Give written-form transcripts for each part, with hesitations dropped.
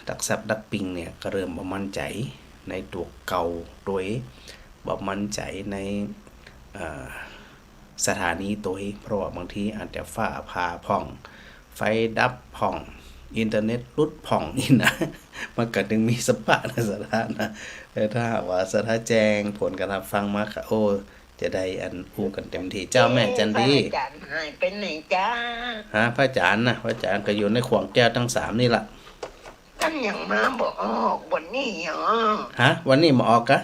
ดักซับดักปิงเนี่ยก็เริ่มบ่มั่นใจในตัวเก่าโดยบ่มั่นใจในสถานีตัวเพราะว่าบางทีอาจจะฟ้าผ่าผ่องไฟดับผ่องอินเทอร์เน็ตรุดผ่องนี่นะมันก็ถึงมีสปะในสถานะแต่ถ้าว่าสถาแจ้งผลการรับฟังมาค่ะโอ้จะได้อันอู้กันเต็มที่เจ้าแม่จันดีอาจารย์หายเป็นไหนจ้าพระอาจารย์นะพระอาจารย์ก็อยู่ในขวงแก้วทั้ง3นี่ล่ะท่านยังมาบอกออกวันนี้เหรอวันนี้มาออกกะ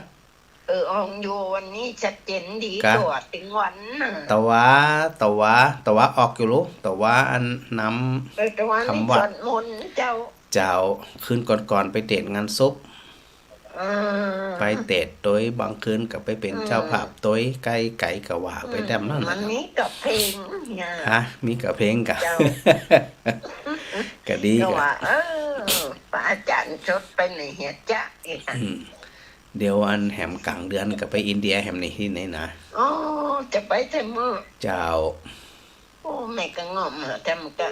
ออกอยู่วันนี้ชัดเจนดีตัวถึงวันน่ะแต่ว่าออกอยู่รู้แต่ว่าอันนำคำว่าเจ้าคืนก่อนๆไปเตะงานศพไปเตะโดยบางคืนก็ไปเป็นเจ้าภาพโดยไก่กะว่าไปแต้มนั่นมันมีกับเพลงมีกับเพลงกะก็ดีกะพระอาจารย์ชดไปในเฮียจ๊ะเดี๋ยวอันแหมกลางเดือนก็ไปอินเดียแหมนี่ที่ไหนนะจะไปแต่มื้อเจ้าแม่ก็งอมแต่มันก็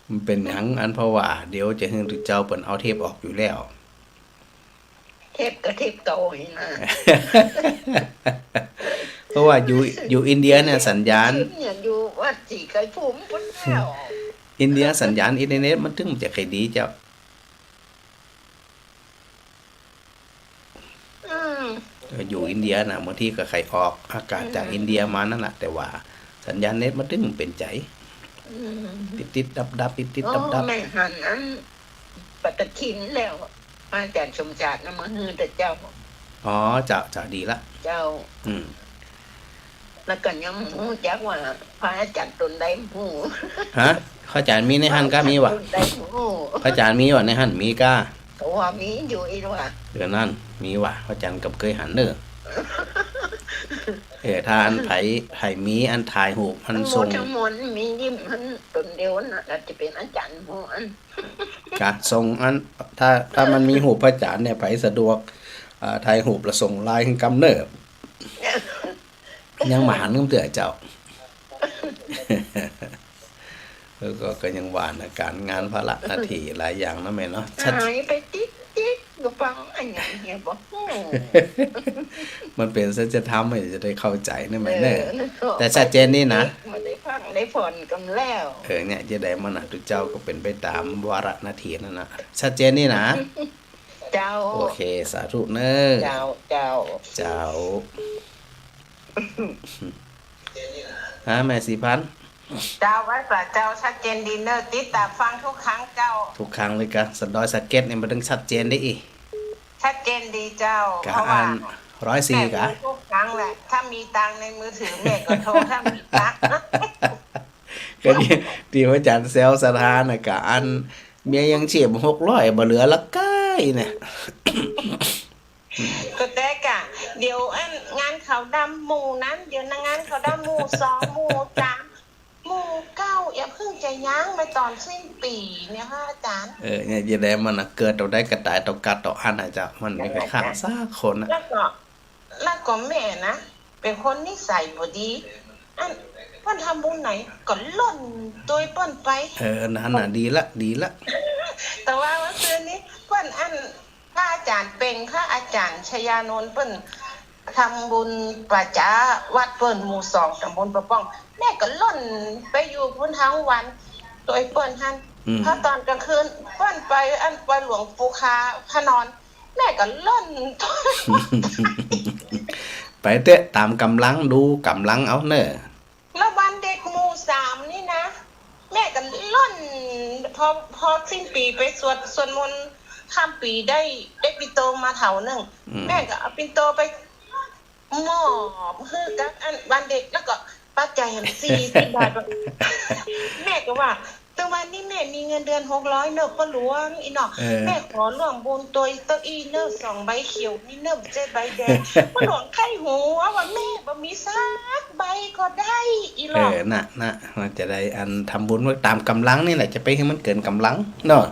มันเป็นหยังอันเพราะว่าเดี๋ยวจะให้เจ้าเปิ้นเอาเทปออกอยู่แล้วเทปก็เทปเก่านี่นะเพราะว่าอยู่อินเดียเนี่ยสัญญาณอยู่วัดศรีไกรภูมิพุ่นแล้วอินเดียสัญญาณอินเทอร์เน็ตมันถึงจะค่อยดีเจ้าอยู่อินเดียนะบางทีก็ใครออกอากาศจากอินเดียมานั่นแหละแต่ว่าสัญญาณเน็ตมันถึงเป็นใจติดดับแม่หันนั้นปฏิทินแล้วอาจารย์สมชาตินำมาฮือแต่เจ้าจะดีละเจ้าแล้วก็ยังฮู้จักว่าพระอาจารย์ตนได้ฮู้พระอาจารย์มีในหันก็มีว่ะพระอาจารย์มีว่ะในหันมีก็ตัวมีอยู่อีกว่ะนั่นมีว่ะพระอาจารย์กับเคยหันเด้อถ้าอันไผมีอันถ่ายรูปอันส่งทั้งหมดมียิ้มอันตนเดียวน่ะจะเป็นอาจารย์ฮู้อันก็ส่งอันถ้ามันมีรูปพระอาจารย์เนี่ยไผสะดวกถ่ายรูปแล้วส่งไลน์ให้กำเนิดยังมาหันกำเตือเจ้าแล้วก็ยังว่านะการงานภาระหน้าที่หลายอย่างนะแม่เนาะหายไปติ๊กก็ฟังอันอย่างเงี้ยบ่มันเป็นสัจธรรมให้จะได้เข้าใจนะแม่เด้อแต่ชัดเจนนี่นะมันได้ฟังได้ผ่อนกันแล้วเนี่ยจะได้มันน่ะทุกเจ้าก็เป็นไปตามวาระหน้าที่นั่นน่ะชัดเจนนี่นะเจ้าโอเคสาธุเด้อเจ้าแม่สีพันเจ้าวัดป่าเจ้าชัดเจนดีเนอร์ติดตามฟังทุกครั้งเจ้าทุกครั้งเลยกะสดอยสเก็ตเนี่ยมันต้องชัดเจนได้อีกชัดเจนดีเจ้าเพราะว่า104กะทุกครั้งแหละถ้ามีตังในมือถือแม่ก็โทรถ้ามีตังก็ที่พระอาจารย์เซลสถานน่ะกะอันเมียยังเฉียบ600บ่เหลือละก้ายเนี่ยก็แต่กะเดี๋ยวงานเขาดำหมู่นั้นเดี๋ยวงานเขาดำหมู่2หมู่3หมู่9อย่าเพิ่งใจยั้งไปตอนสิ้นปีเนี่ยค่ะอาจารย์เนี่ยจะได้มันเกิดเราได้กระต่ายตกกัดต่ออันอาจจะมันไม่ค่อยขาดซากคนนะแล้วก็แม่นะเป็นคนนิสัยบ่ดีเพิ่นทำบุญไหนก็ล่นตัวเปิ้นไปนั่นน่ะดีละแต่ว่าเมื่อคืนนี้เพิ่นพระอาจารย์เป็งพระอาจารย์ชยานนท์เปิ้นทำบุญประจาวัดเปิ้นหมู่2ตำบลประป้องแม่ก็ล่นไปอยู่พุ่นทั้งวันตัวเปิ้นหั่นพอตอนกลางคืนเปิ้นไปไปหลวงปู่คาพระนอนแม่ก็ล่นไปเตะตามกำลังดูกำลังเอาเน้อแล้ววันเด็กหมู่3นี่นะแม่ก็ล่นพอสิ้นปีไปสวดมนต์ข้ามปีได้ปิโตมาเถานึงแม่ก็เอาปิโตไปมอบให้กับวันเด็กแล้วก็ปัจจัย40 บาทแม่ก็ว่าแต่วันนี้แม่มีเงินเดือน600เนอะพ่อหลวงอีเนาะแม่ขอร่วมบุญตัวเก้าอี้เนอะ2ใบเขียวนี่เนอะ7ใบแดงพ่อหลวงไข้หูว่าแม่บ่มีสักใบก็ได้อีหรอกน่ะมันจะได้อันทำบุญไว้ตามกำลังนี่แหละจะไปให้มันเกินกำลังเนาะ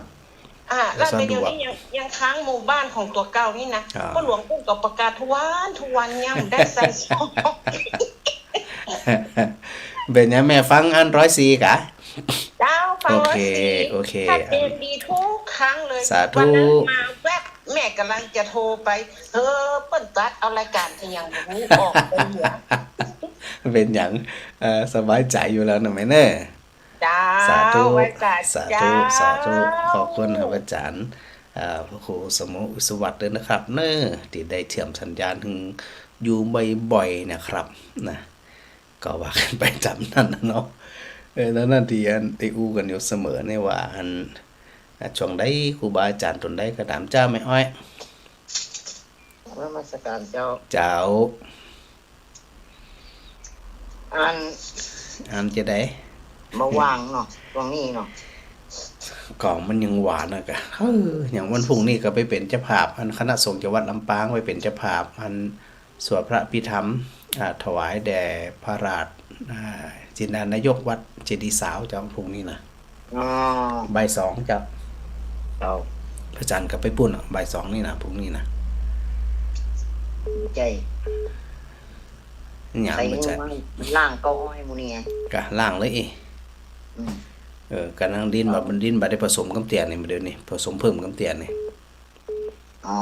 แล้วในเดี๋ยวนี้ยังค้างหมู่บ้านของตัวเก่านี่นะพ่อหลวงปู่ก็ประกาศทุกวันยังได้ใส่ซองเป็นยังแม่ฟังอัน104กะเจ้า ฟั โอง ร้อ เค ยสี่ โอเค ชัดเจนดีทุกครั้งเลย สาธุ วันนั้นมาแวบแม่กำลังจะโทรไปเปิ้นตัดเอารายการที่ยังบ่รู้ออกไปเหลือ เป็นอย่างสบายใจอยู่แล้วนะแม่เนอะ จ้า สาธุ ไว้กา สา จ้า ธุสาธุขอบคุณครับอาจารย์พระครูสมุอุสวัสดิ์ด้วยนะครับ เนอะที่ได้เชื่อมสัญญาณถึงอยู่บ่อยๆนะครับนะก็ว่ากันไปจำนั่นนะเนาะแล้วนั่นที่อันได้อู้กันอยู่เสมอเนี่ยว่าอันช่วงได้ครูบาอาจารย์ตนได้ก็ตามเจ้าไม่อ้อย นมัสการเจ้า เจ้า อันจะได้ มาว่างเนาะตรงนี้เนาะ กล่องมันยังหวานอะกะอย่างวันพรุ่งนี้ก็ไปเป็นเจ้าภาพอันคณะสงฆ์จังหวัดลำปางไปเป็นเจ้าภาพอันสวดพระพิธรรมถวายแด่พระราชจินดานายกวัดเจดีย์สาวเจ้าพรุ่งนี้นะ อ๋อ บ่ายสองเจ้า เจ้า พระจันทร์ก็ไปปุ่นบ่ายสองนี่นะพรุ่งนี้นะ ใจ อย่าง ใส่ มันจะ มันล่างเก้าอ้อยหมูนี่ไง กะล่างเลยอืม การนั่งดินแบบมันดินบ่ได้ผสมกับเตียนนี่มาเดี๋ยวนี้ผสมเพิ่มกับเตียนนี่ อ๋อ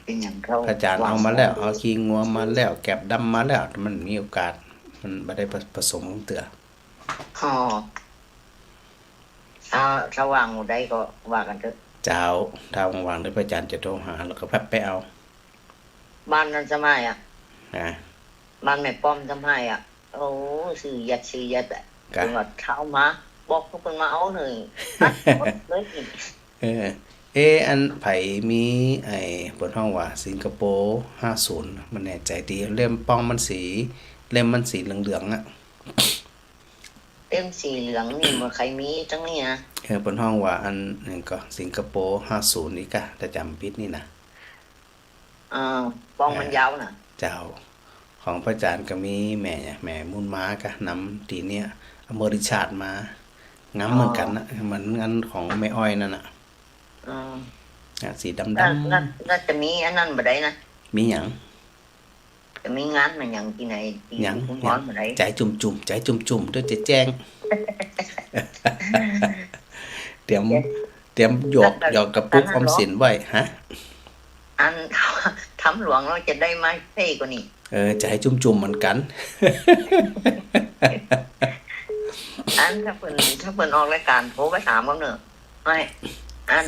เป็นอย่างเขา พระอาจารย์เอามาแล้วเอาขี้งัวมาแล้วแก็บดำมาแล้วมันมีโอกาสมันบ่ได้ผสมกับเตือ อ๋อถ้าว่างหมดได้ก็ว่ากันเถอะ เจ้าถ้าว่างๆเดี๋ยวพระอาจารย์จะโทรหาแล้วก็แป๊บไปเอา บ้านนั้นสมัยอ่ะ นะ บ้านแม่ป้อมสมัยอ่ะโอ้ซื้อยัดอ่ะจังหวัดเท้ามาบอกทุกคนมาเอาหน่อยตัดหมดเลยอีก อันไผมีไอ้บนห้องว่าสิงคโปร์50มันแน่ใจดีเล่มป้องมันสีเล่มมันสีเหลืองๆอ่ะ เต็มสีเหลืองนี่มันใครมีจังนี่นะ บนห้องว่าอันนึงก็สิงคโปร์50นี่กะถ้าจำผิดนี่นะ ป้องมันยาวน่ะ เจ้าของพระอาจารย์ก็มีแม่มุนม้ากะนำตีเนี่ยอเมริชาติมางามเหมือนกันนะเหมือนงานของแม่อ้อยนั่นน่ะสีดำ น่าจะมีอันนั้นบ่ได้นะ มีหยัง จะมีงานมันอย่างที่ไหนที่ หยัง คุณพรบ่ได้ ใจจุ่มๆใจจุ่มๆด้วยจะแจ้ง เตรียมหยอกกระปุกออมสินไว้ฮะ อัน ทำหลวงเราจะได้ไหมเท่กว่านี้ ใจจุ่มๆเหมือนกัน อันถ้าเพิ่นออกรายการโทรไปถามกันเนอะไม่อัน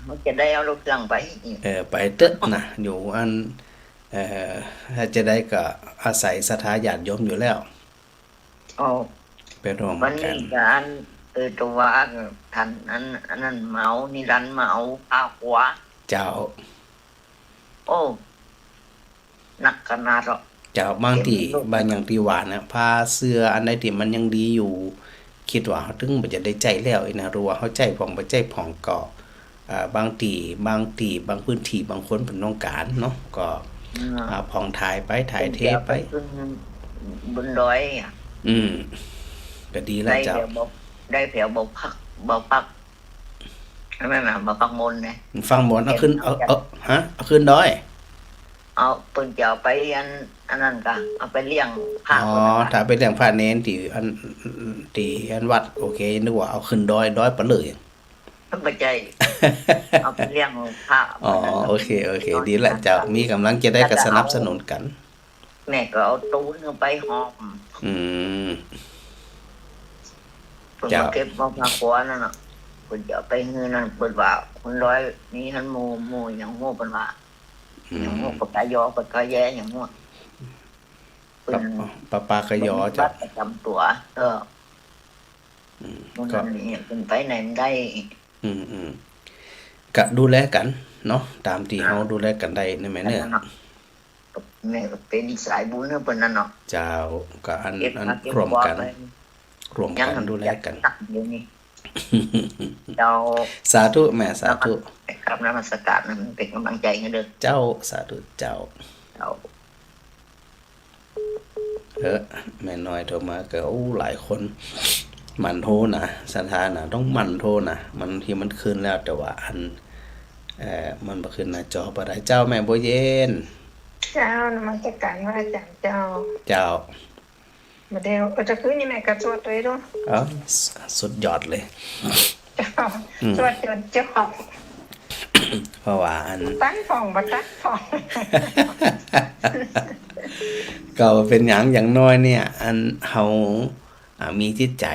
มันจะได้เอารถเครื่องไป ไปเต๊ะนะอยู่อันถ้าจะได้ก็อาศัยศรัทธาญาติโยมอยู่แล้ว อ๋อ ไปร่วม วัน กั นี้ น ก็อันตัวท่านอันนั้นเมานิรันดร์เมาพาหัว เจ้า โอ้หนักขนาดหรอก เจ้าบางทีบางอย่างที่ว่านะผ้าเสื้ออันใดที่มันยังดีอยู่ คิดว่าเขาถึงมันจะได้ใจแล้วนะรู้ว่าเขาใจผ่องบ่ใจผ่องก็บางทีบางพื้นที่บางคนเป็นต้องการเนาะก็ผ่องถ่ายไปถ่ายเทไป บนดอยอ่ะ ก็ดีแล้วเจ้า ได้แผวบอกพักไม่มาบอกพักมนเนี่ย ฟังหมดเอาขึ้นเอาขึ้นดอย เอาปืนเจียวไปอันนั้นก็เอาไปเลี้ยงพระ ถ้าไปเลี้ยงพระเน้นที่อันวัดโอเคนึกว่าเอาขึ้นดอยไปเลย ไม่ใจเอาไปเลี้ยงพระ โอเคดีละเจ้ามีกำลังจะได้ก็สนับสนุนกัน แม่ก็เอาตู้นึงไปหอมเพิ่นเก็บมาพาขวานั่นน่ะเพิ่นจะไปเงินนั่นเพิ่นว่าคนร้อยนี่หันโมอย่างโมเพิ่นว่าอย่างโมปากกายอปากกาแย่อย่างโมเพิ่น ปากยอจ้ะ ประจำตัวมันนั่นนี่เพิ่นไปไหนมันได้ ก็ดูแลกันเนาะตามที่เฮาดูแลกันได้นั่นแม่เนี่ย แม่ก็เป็นสายบุญเพิ่นนั่นเนาะ เจ้าก็อันรวมกันดูแลกัน เดี๋ยวนี้เจ้า สาธุแม่สาธุ ครับนมัสการนะมันเป็นกำลังใจให้เด้อ เจ้าสาธุเจ้าแม่น้อยโทรมาก็หลายคนมันโทรนะสถานะต้องมันโทรนะมันที่มันคืนแล้วแต่ว่าอันมันบ่ขึ้นหน้าจอบ่ได้เจ้าแม่บ่เย็น เจ้านมัสการพระอาจารย์เจ้า เจ้า มาเดียวจะคืนนี่แม่ก็สวดเลยด้วย อ๋อสุดยอดเลย เจ้าสวดจนเจ้า เพราะว่าอัน ตั้งฟองบัตักฟอง ก็เป็นอย่างน้อยเนี่ย อันเฮามีจิตใจ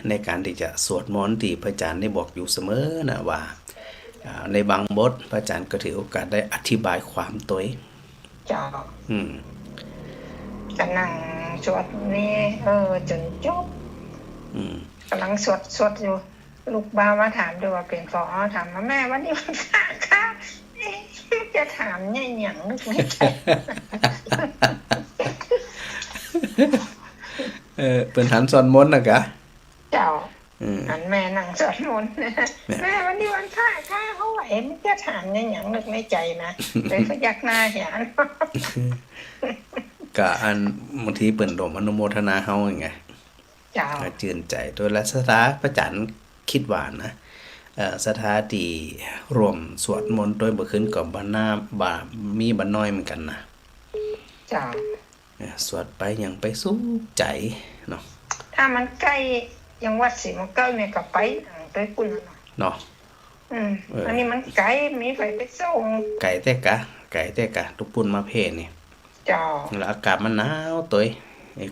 ในการที่จะสวดมนต์ที่พระอาจารย์ได้บอกอยู่เสมอนะว่าในบางบทพระอาจารย์ก็ถือโอกาสได้อธิบายความตัวเอง เจ้า อืม กำลังสวดนี่จนจบ อืม กำลังสวดอยู่ลูกบ้ามาถามดูว่าเป็นฟอถามว่าแม่วันนี้วันพระค่ะจะถามเนี่ยอย่างนึกไม่ใจ เป็นหันสอนมนต์นะกะ เจ้า อืม อันแม่นั่งสวดมนต์แม่วันนี้วันพระค่ะเขาไหวไม่จะถามเนี่ยอย่างนึกไม่ใจนะเลยพยักหน้าเห็น ก็อันบางทีเปิ่นร่วมอนุโมทนาเฮาอย่างไง เจ้า ก็ชื่นใจโดยและสถาพระจันทร์คิดว่านะสถาที่รวมสวดมนต์โดยบ่ขึ้นกับบรรณาบ่ามีบ่น้อยเหมือนกันนะ เจ้า สวดไปอย่างไปสู้ใจเนาะ ถ้ามันใกล้ยังวัดสิมันใกล้แม่ก็ไปกุน เนาะ อันนี้มันไกลมีไฟไปส่ง ไก่แต่กะทุกปุ่นมาเพศนี่ เจ้า แล้วอากาศมันหนาวตัว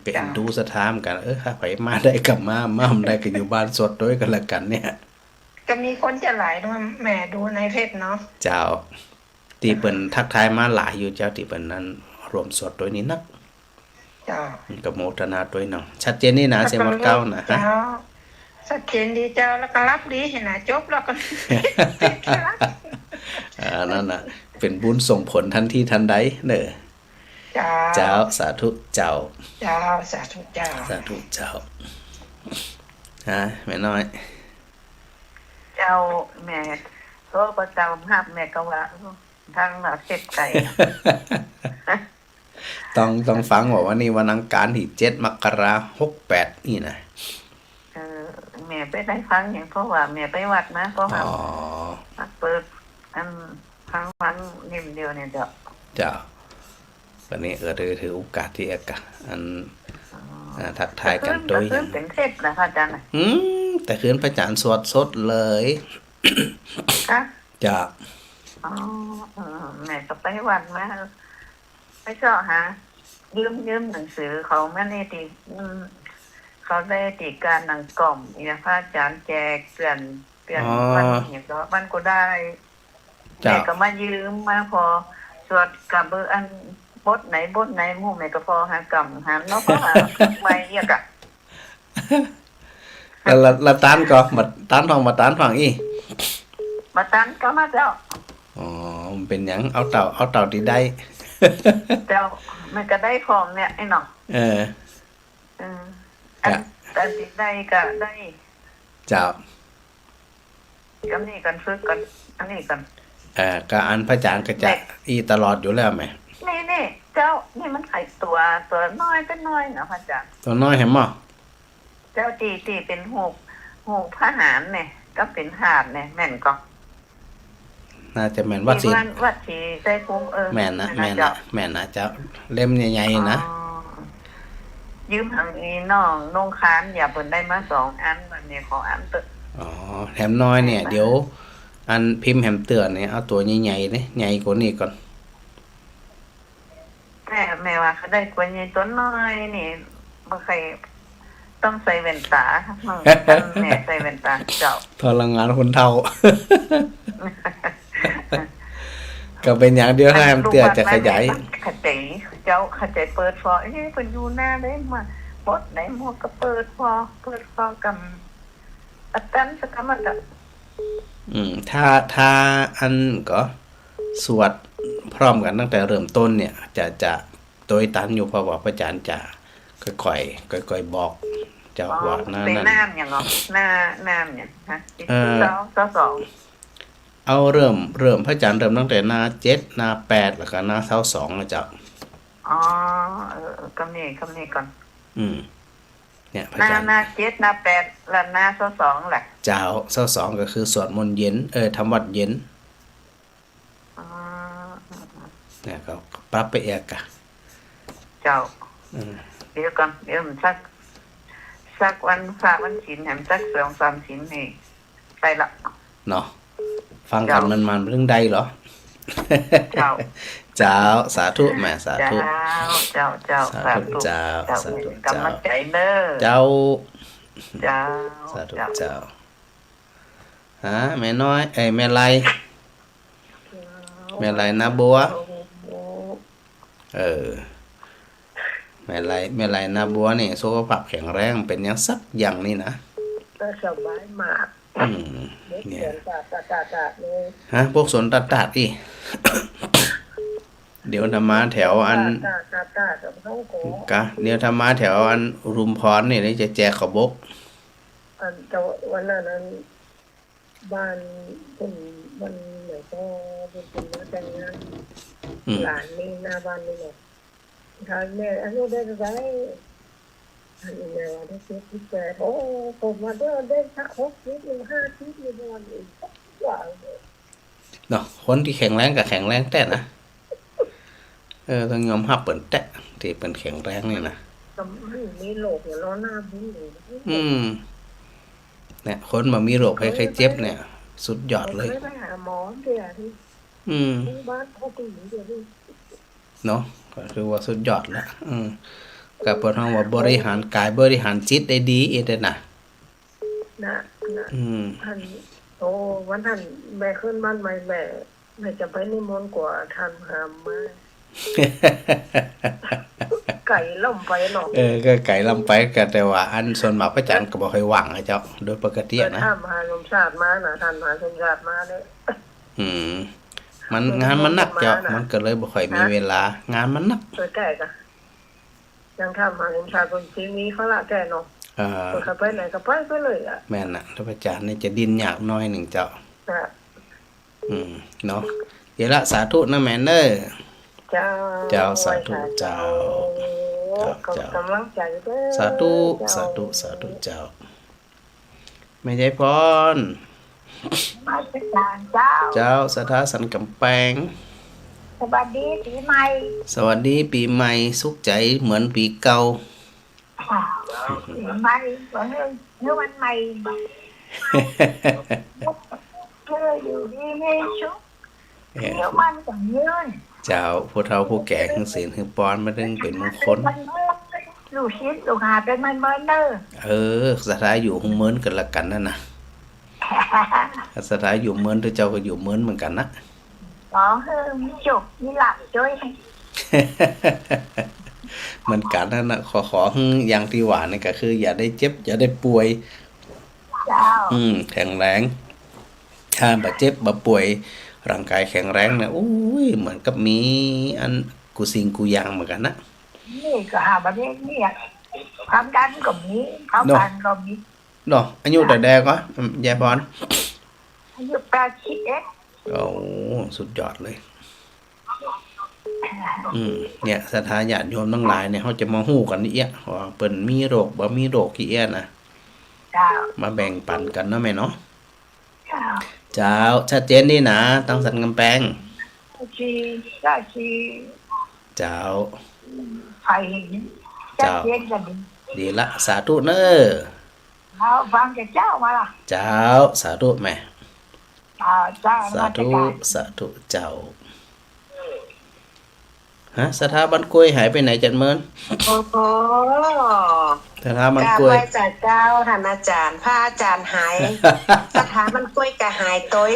ก็ จ้ะ ดูสถานกันถ้าไปมาได้กลับมาม่ามได้ก็อยู่บ้านสวดด้วยกันละกันเนี่ย ก็มีคนจะหลายด้วยแม่ดูในเพจเนาะ เจ้าตีเปิ่นทักทายมาหลายอยู่เจ้าตีเปิ่นนั้นรวมสวดด้วยนี่นัก เจ้า กับโมทนาด้วยเนาะชัดเจนนี่นะเสียงวัดเก้านะฮะ เจ้าสัดเจนดีเจ้าแล้วก็รับดีเห็นนะจบแล้วก็ นั่นน่ะเป็นบุญส่งผลทันทีทันใดเด้อ เจ้า เจ้าสาธุเจ้า เจ้าสาธุเจ้า สาธุเจ้าฮะแม่น้อย เจ้าแม่โทรประจำภาพแม่ก็ว่าทางหลักเก็บไก่ ต้องฟังว่านี่วันอังคารที่7 มกราคม 68นี่นะ แม่ไปได้ฟังอย่างเพราะว่าแม่ไปวัดนะเพราะว่า อ๋อ เปิดอันฟังนิ่มเดียวเนี่ยเจ้า เจ้าวันนี้ถือโอกาสที่อันทักทายกันโดย ขึ้นเป็นเทพนะพระอาจารย์นะ แต่คืนพระจันทร์สวดสดเลย ครับ จะ อ๋อแม่ก็ไปวัดมาไปเจาะหายืมหนังสือเขาไม่ได้ตีเขาได้ตีการหนังกล่อมเนี่ยพระอาจารย์แจกเปลี่ยนวันอย่างก็มันก็ได้แม่ก็มายืมมาพอสวดกับเบอร์อันบทไหนหมู่แม่ก็พอหากำหาเนาะเพราะว่าไม่เยอะกะ ละตานก็มาตานทองมาตานฟังอี มาตันก็มาเจ้า อ๋อมันเป็นหยังเอาเต่าที่ได้ เจ้ามันก็ได้พร้อมเนี่ยไอ้หนอ อันที่ได้ก็ได้ เจ้า ก็นี่กันฝึกกันอันนี้กัน ก็อันพระจันทร์ก็จะอีตลอดอยู่แล้วไหม นี่เจ้านี่มันไข่ตัวน้อยเป็นน้อยนะพระอาจารย์ ตัวน้อยเห็นมั้ย เจ้าตีเป็นหูพหารเนี่ยก็เป็นหาดเนี่ยแม่นก็ น่าจะแม่นวัดศรี วัดศรีใจคุ้มแม่นนะเจ้าเล่มใหญ่ๆนะ ยืมทางนี้น้องนงคานอย่าเปิดได้มา2 อันวันนี้ขออันเตอะ อ๋อแถมน้อยเนี่ยเดี๋ยวอันพิมพ์แหมเตือนเนี่ยเอาตัวใหญ่ๆเนี่ยใหญ่กว่านี้ก่อน แม่ว่าเขาได้กว่านี้ตัวน้อยนี่บ่เคยต้องใส่แว่นตาน้องแม่ใส่แว่นตาเจ้า พลังงานคนเฒ่า ก็เป็นอย่างเดียวถ้าแหมเตือนจะขยาย ขจายเจ้าขจายเปิดฟอเพิ่นอยู่หน้าได้มาบดไหนหมดก็เปิดฟอกับอาจารย์สักมาก็ ถ้าอันก็สวดพร้อมกันตั้งแต่เริ่มต้นเนี่ยจะโดยตันอยู่เพราะว่าพระอาจารย์จะค่อยๆบอกเจ้าว่านั่น เป็นน้ำอย่างเนาะน้ำอย่างฮะสอง เอาเริ่มพระอาจารย์เริ่มตั้งแต่หน้า7หน้า8แล้วก็หน้า22นะเจ้า อ๋อกำนี้ก่อน เนี่ยพระ ห อาจารย์ น้า7หน้า8แล้วหน้า2แหละ เจ้า22ก็คือสวดมนต์เย็นทำวัดเย็น อ๋อ เนี่ยก็ปรับไปเอกอะ เจ้าเดี๋ยวก่อนเดี๋ยวมันสัก สักวันฝากวันศีลแหมสัก2-3ศีลนี่ไปละ เนาะฟังกันมันเรื่องใดเหรอ เจ้า เจ้าสาธุแม่สา เจ้า ธุ เจ้าเจ้า สาธุเจ้าสาธุเจ้าก ำลังใจเด้อ เจ้า เจ้า สาธุเจ้าฮะแม่น้อยแม่ไรแม่ไรนาบัวแม่ไรนาบัวนี่สุขภาพแข็งแรงเป็นอย่างสักอย่างนี่นะ ก็สบายมาก เนี่ย ตาเลย ฮะพวกสวนตัดอีเดี๋ยวธรรมาแถวอัน ตากับเขาโก กะเดี๋ยวธรรมาแถวอันรุมพรนี่จะแจกขบก อันแต่วันนั้นบ้านคุณมันเหมือนก็เป็นมาแต่งงานหลานนี่หน้าบ้านนี่แหละทางแม่อายุได้ไงอันนี้แม่ได้18โอ้ผมมาได้สัก60 50อยู่ประมาณนี้ว่า เนาะคนที่แข็งแรงกับแข็งแรงแต่นะต้องยอมรับเปิ่นแต่ที่เป็นแข็งแรงนี่นะ ก็มีโรคอย่าล้อหน้าบุ้งเลย เนี่ยคนมามีโรคภัยไข้เจ็บเนี่ย สุดยอดเลย ไม่ไปหาหมอเดี๋ยวที่บ้านเขาตีเดี๋ยวนี้ เนาะก็คือว่าสุดยอดแล้วกับเปิดห้องว่าบริหารกายบริหารจิตได้ดีเด้อนะ นะท่านโอ้วันท่านแม่ขึ้นบ้านใหม่แม่จะไปนิมนต์กว่าท่านหามมาไก่ล่มไปเนาะ ก็ไก่ลำไปก็แต่ว่าอันส่วนมากพระจันทร์ก็บ่ค่อยว่างนะเจ้าโดยปกตินะ ท่านมหาสมชาติมาน่ะท่านมหาสมชาติมาเด้มันงานมันหนักเจ้ามันก็เลยบ่ค่อยมีเวลางานมันหนัก แก่จ้ะยังทำมหาสมชาติคนที่มีเขาละแก่เนาะเขาไปไหนก็ไปเลยอ่ะแม่นน่ะถ้าพระจันทร์นี่จะดินยากน้อยหนึ่งเจ้าเนาะเดี๋ยวละสาธุนะแม่เด้อเจ้าสาธุเจ้ากำลังใจเด้อสาธุเจ้าแม่ยายพรเจ้าสถาสันกำแพงสวัสดีปีใหม่สวัสดีปีใหม่สุขใจเหมือนปีเก่าปีใหม่เหมือนเมื่อวันใหม่เธออยู่ดีไม่ชุบเดี๋ยวมันจะยืนเจ้าผู้เฒ่าผู้แก่ขึ้นศีลขึ้นปอนมาดึงเป็นมงคลลูกชิ้นลูกหาเป็นมันเด้อสถานอยู่เหมือนกันละกันนั่นนะสถานอยู่เหมือนเจ้าก็อยู่เหมือนเหมือนกันนะอ๋อมีจุกมีหลับด้วยเหมือนกันนั่นนะขออย่างที่หวานนี่ก็คืออย่าได้เจ็บอย่าได้ป่วยแข็งแรงถ้าบาดเจ็บบาดป่วยร่างกายแข็งแรงเนี่ยโอ้ยเหมือนกับมีอันกูสิงกูยางเหมือนกันนะนี่ก็หาแบบนี้เนี่ยความดันก็มีความดันก็มีเนาะอายุแต่แดงก็ยายพรอายุ81โอ้สุดยอดเลยเนี่ยสถาญาติโยมทั้งหลายเนี่ยเขาจะมาฮู้กันนี่ว่าเปิ้นมีโรคบ่มีโรคกี่นะมาแบ่งปันกันเนาะแม่เนาะเจ้าชัดเจนดีนะตั้งสันกำแพงเจ้าไฟเจ้าดีละสาธุเนอฟังจากเจ้ามาล่ะเจ้าสาธุแม่สาธุเจ้าสถาบันกล้วยหายไปไหนจันเมินโอ้โหสถาบันกล้วยจากเจ้าท่านอาจารย์พระอาจารย์หายสถาบันกล้วยก็หายตัว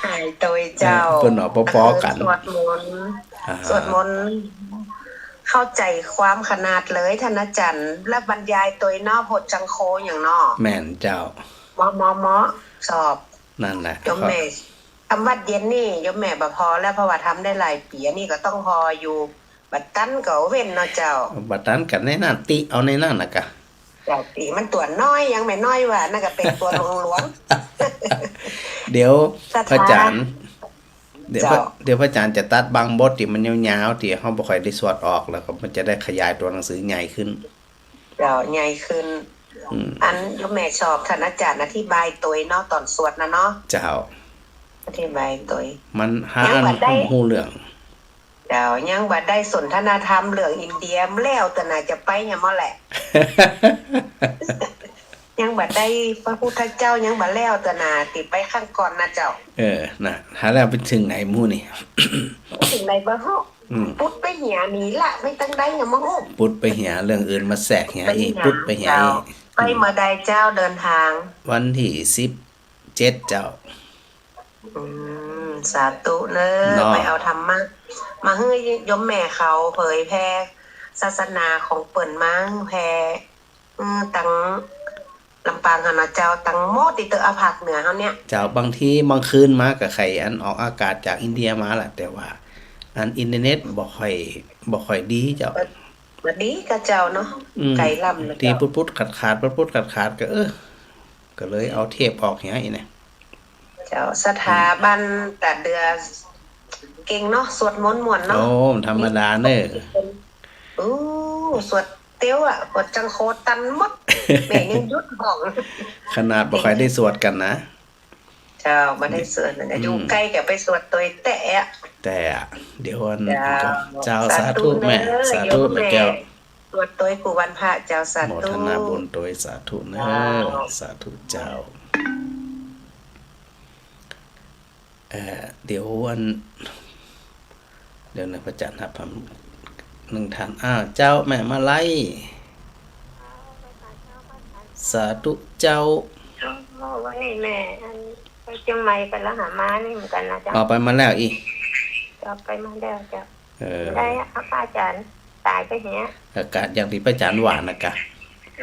หายตัวเจ้าเพิ่นเอาพอๆกันสวดมนต์เข้าใจความขนาดเลยท่านอาจารย์และบรรยายตัวนอกพจน์จังโคอย่างนอกแม่นเจ้าหมอสอบนั่นแหละยมแม่ทำวัดเย็นนี่ยมแม่บ่พอแล้วเพราะว่าทำได้หลายปีนี่ก็ต้องพออยู่บัดตันก็เว้นเนาะเจ้าบัดตันกันในนั่นติเอาในนั่นน่ะกะเจ้าติมันตัวน้อยยังไม่น้อยว่านั่นก็เป็นตัวหลวงเดี๋ยวพระอาจารย์เดี๋ยวพระอาจารย์จะตัดบางบทที่มันยาวๆที่เฮาบ่ค่อยได้สวดออกแล้วก็มันจะได้ขยายตัวหนังสือใหญ่ขึ้นเจ้าใหญ่ขึ้นอันยมแม่ชอบท่านอาจารย์อธิบายตัวเนาะตอนสวดนะเนาะเจ้าอธิบายตัวมันหาอันฮู้เรื่อง เดี๋ยวยังบัดได้สนทนาธรรมเรื่องอินเดียมแล้วแต่น่าจะไปยังมาแหละ ยังบัดได้พระพุทธเจ้ายังบัดแล้วแต่น่าติไปข้างก่อนนะเจ้า น่ะหาแล้วไปถึงไหนหมู่นี่ ถึงไหนบ่ฮะพุทธไปเหียหนีละไม่ตั้งได้ยังมาฮะ ปุดไปเหียเรื่องอื่นมาแทรกเหียอีกปุดไปเหียอีก ไปมาได้เจ้าเดินทาง วันที่17เจ้า สาธุเนอะ เนาะ ไปเอาธรรมะมาให้ยมแม่เขาเผยแพร่ศาสนาของเปิ่นมั้งแพร่ตังลำปางหนะเจ้าตังโมติเตออาภาคเหนือเขาเนี่ย เจ้าบางทีบางคืนมากับใครอันออกอากาศจากอินเดียมาแหละแต่ว่าอันอินเทอร์เน็ตบ่ค่อยดีเจ้า บัดนี้กับเจ้าเนาะไก่ลำนะ ที่ เจ้า ปุ๊ดขาดก็ก็เลยเอาเทปออกเหียอีเนี่ย เจ้าสถาบันแต่เดือเก่งเนาะสวดมนต์ม่วนเนาะ โอ้ธรรมดาเน้อ อู้สวดเตี้ยวอ่ะกดจังโคตันหมด แม่ยังยุดบอก ขนาดบ่ค่อยได้สวดกันนะ เจ้าบ่ได้สวดนะอยู่ใกล้กับไปสวดตัวแตะอะ แต่เดี๋ยววัน เจ้า เจ้าสาธุแม่สาธุแม่แก้ว สวดตัวกูวันพระเจ้าสา โม ธุ ทนาบุญโดยสาธุเนอสาธุเจ้าเดี๋ยวนะพระจันทร์ครับผม1ท่านเจ้าแม่มาไล่สาธุเจ้า วันนี้แม่ไปเชียงใหม่ไปแล้วหาม้านี่เหมือนกันนะจ๊ะ ออกไปมาแล้วอีก จะไปมาแล้วจ้ะ ได้ อาจารย์ตายไปเหี้ย อากาศอย่างที่พระจันทร์หวานนะกะ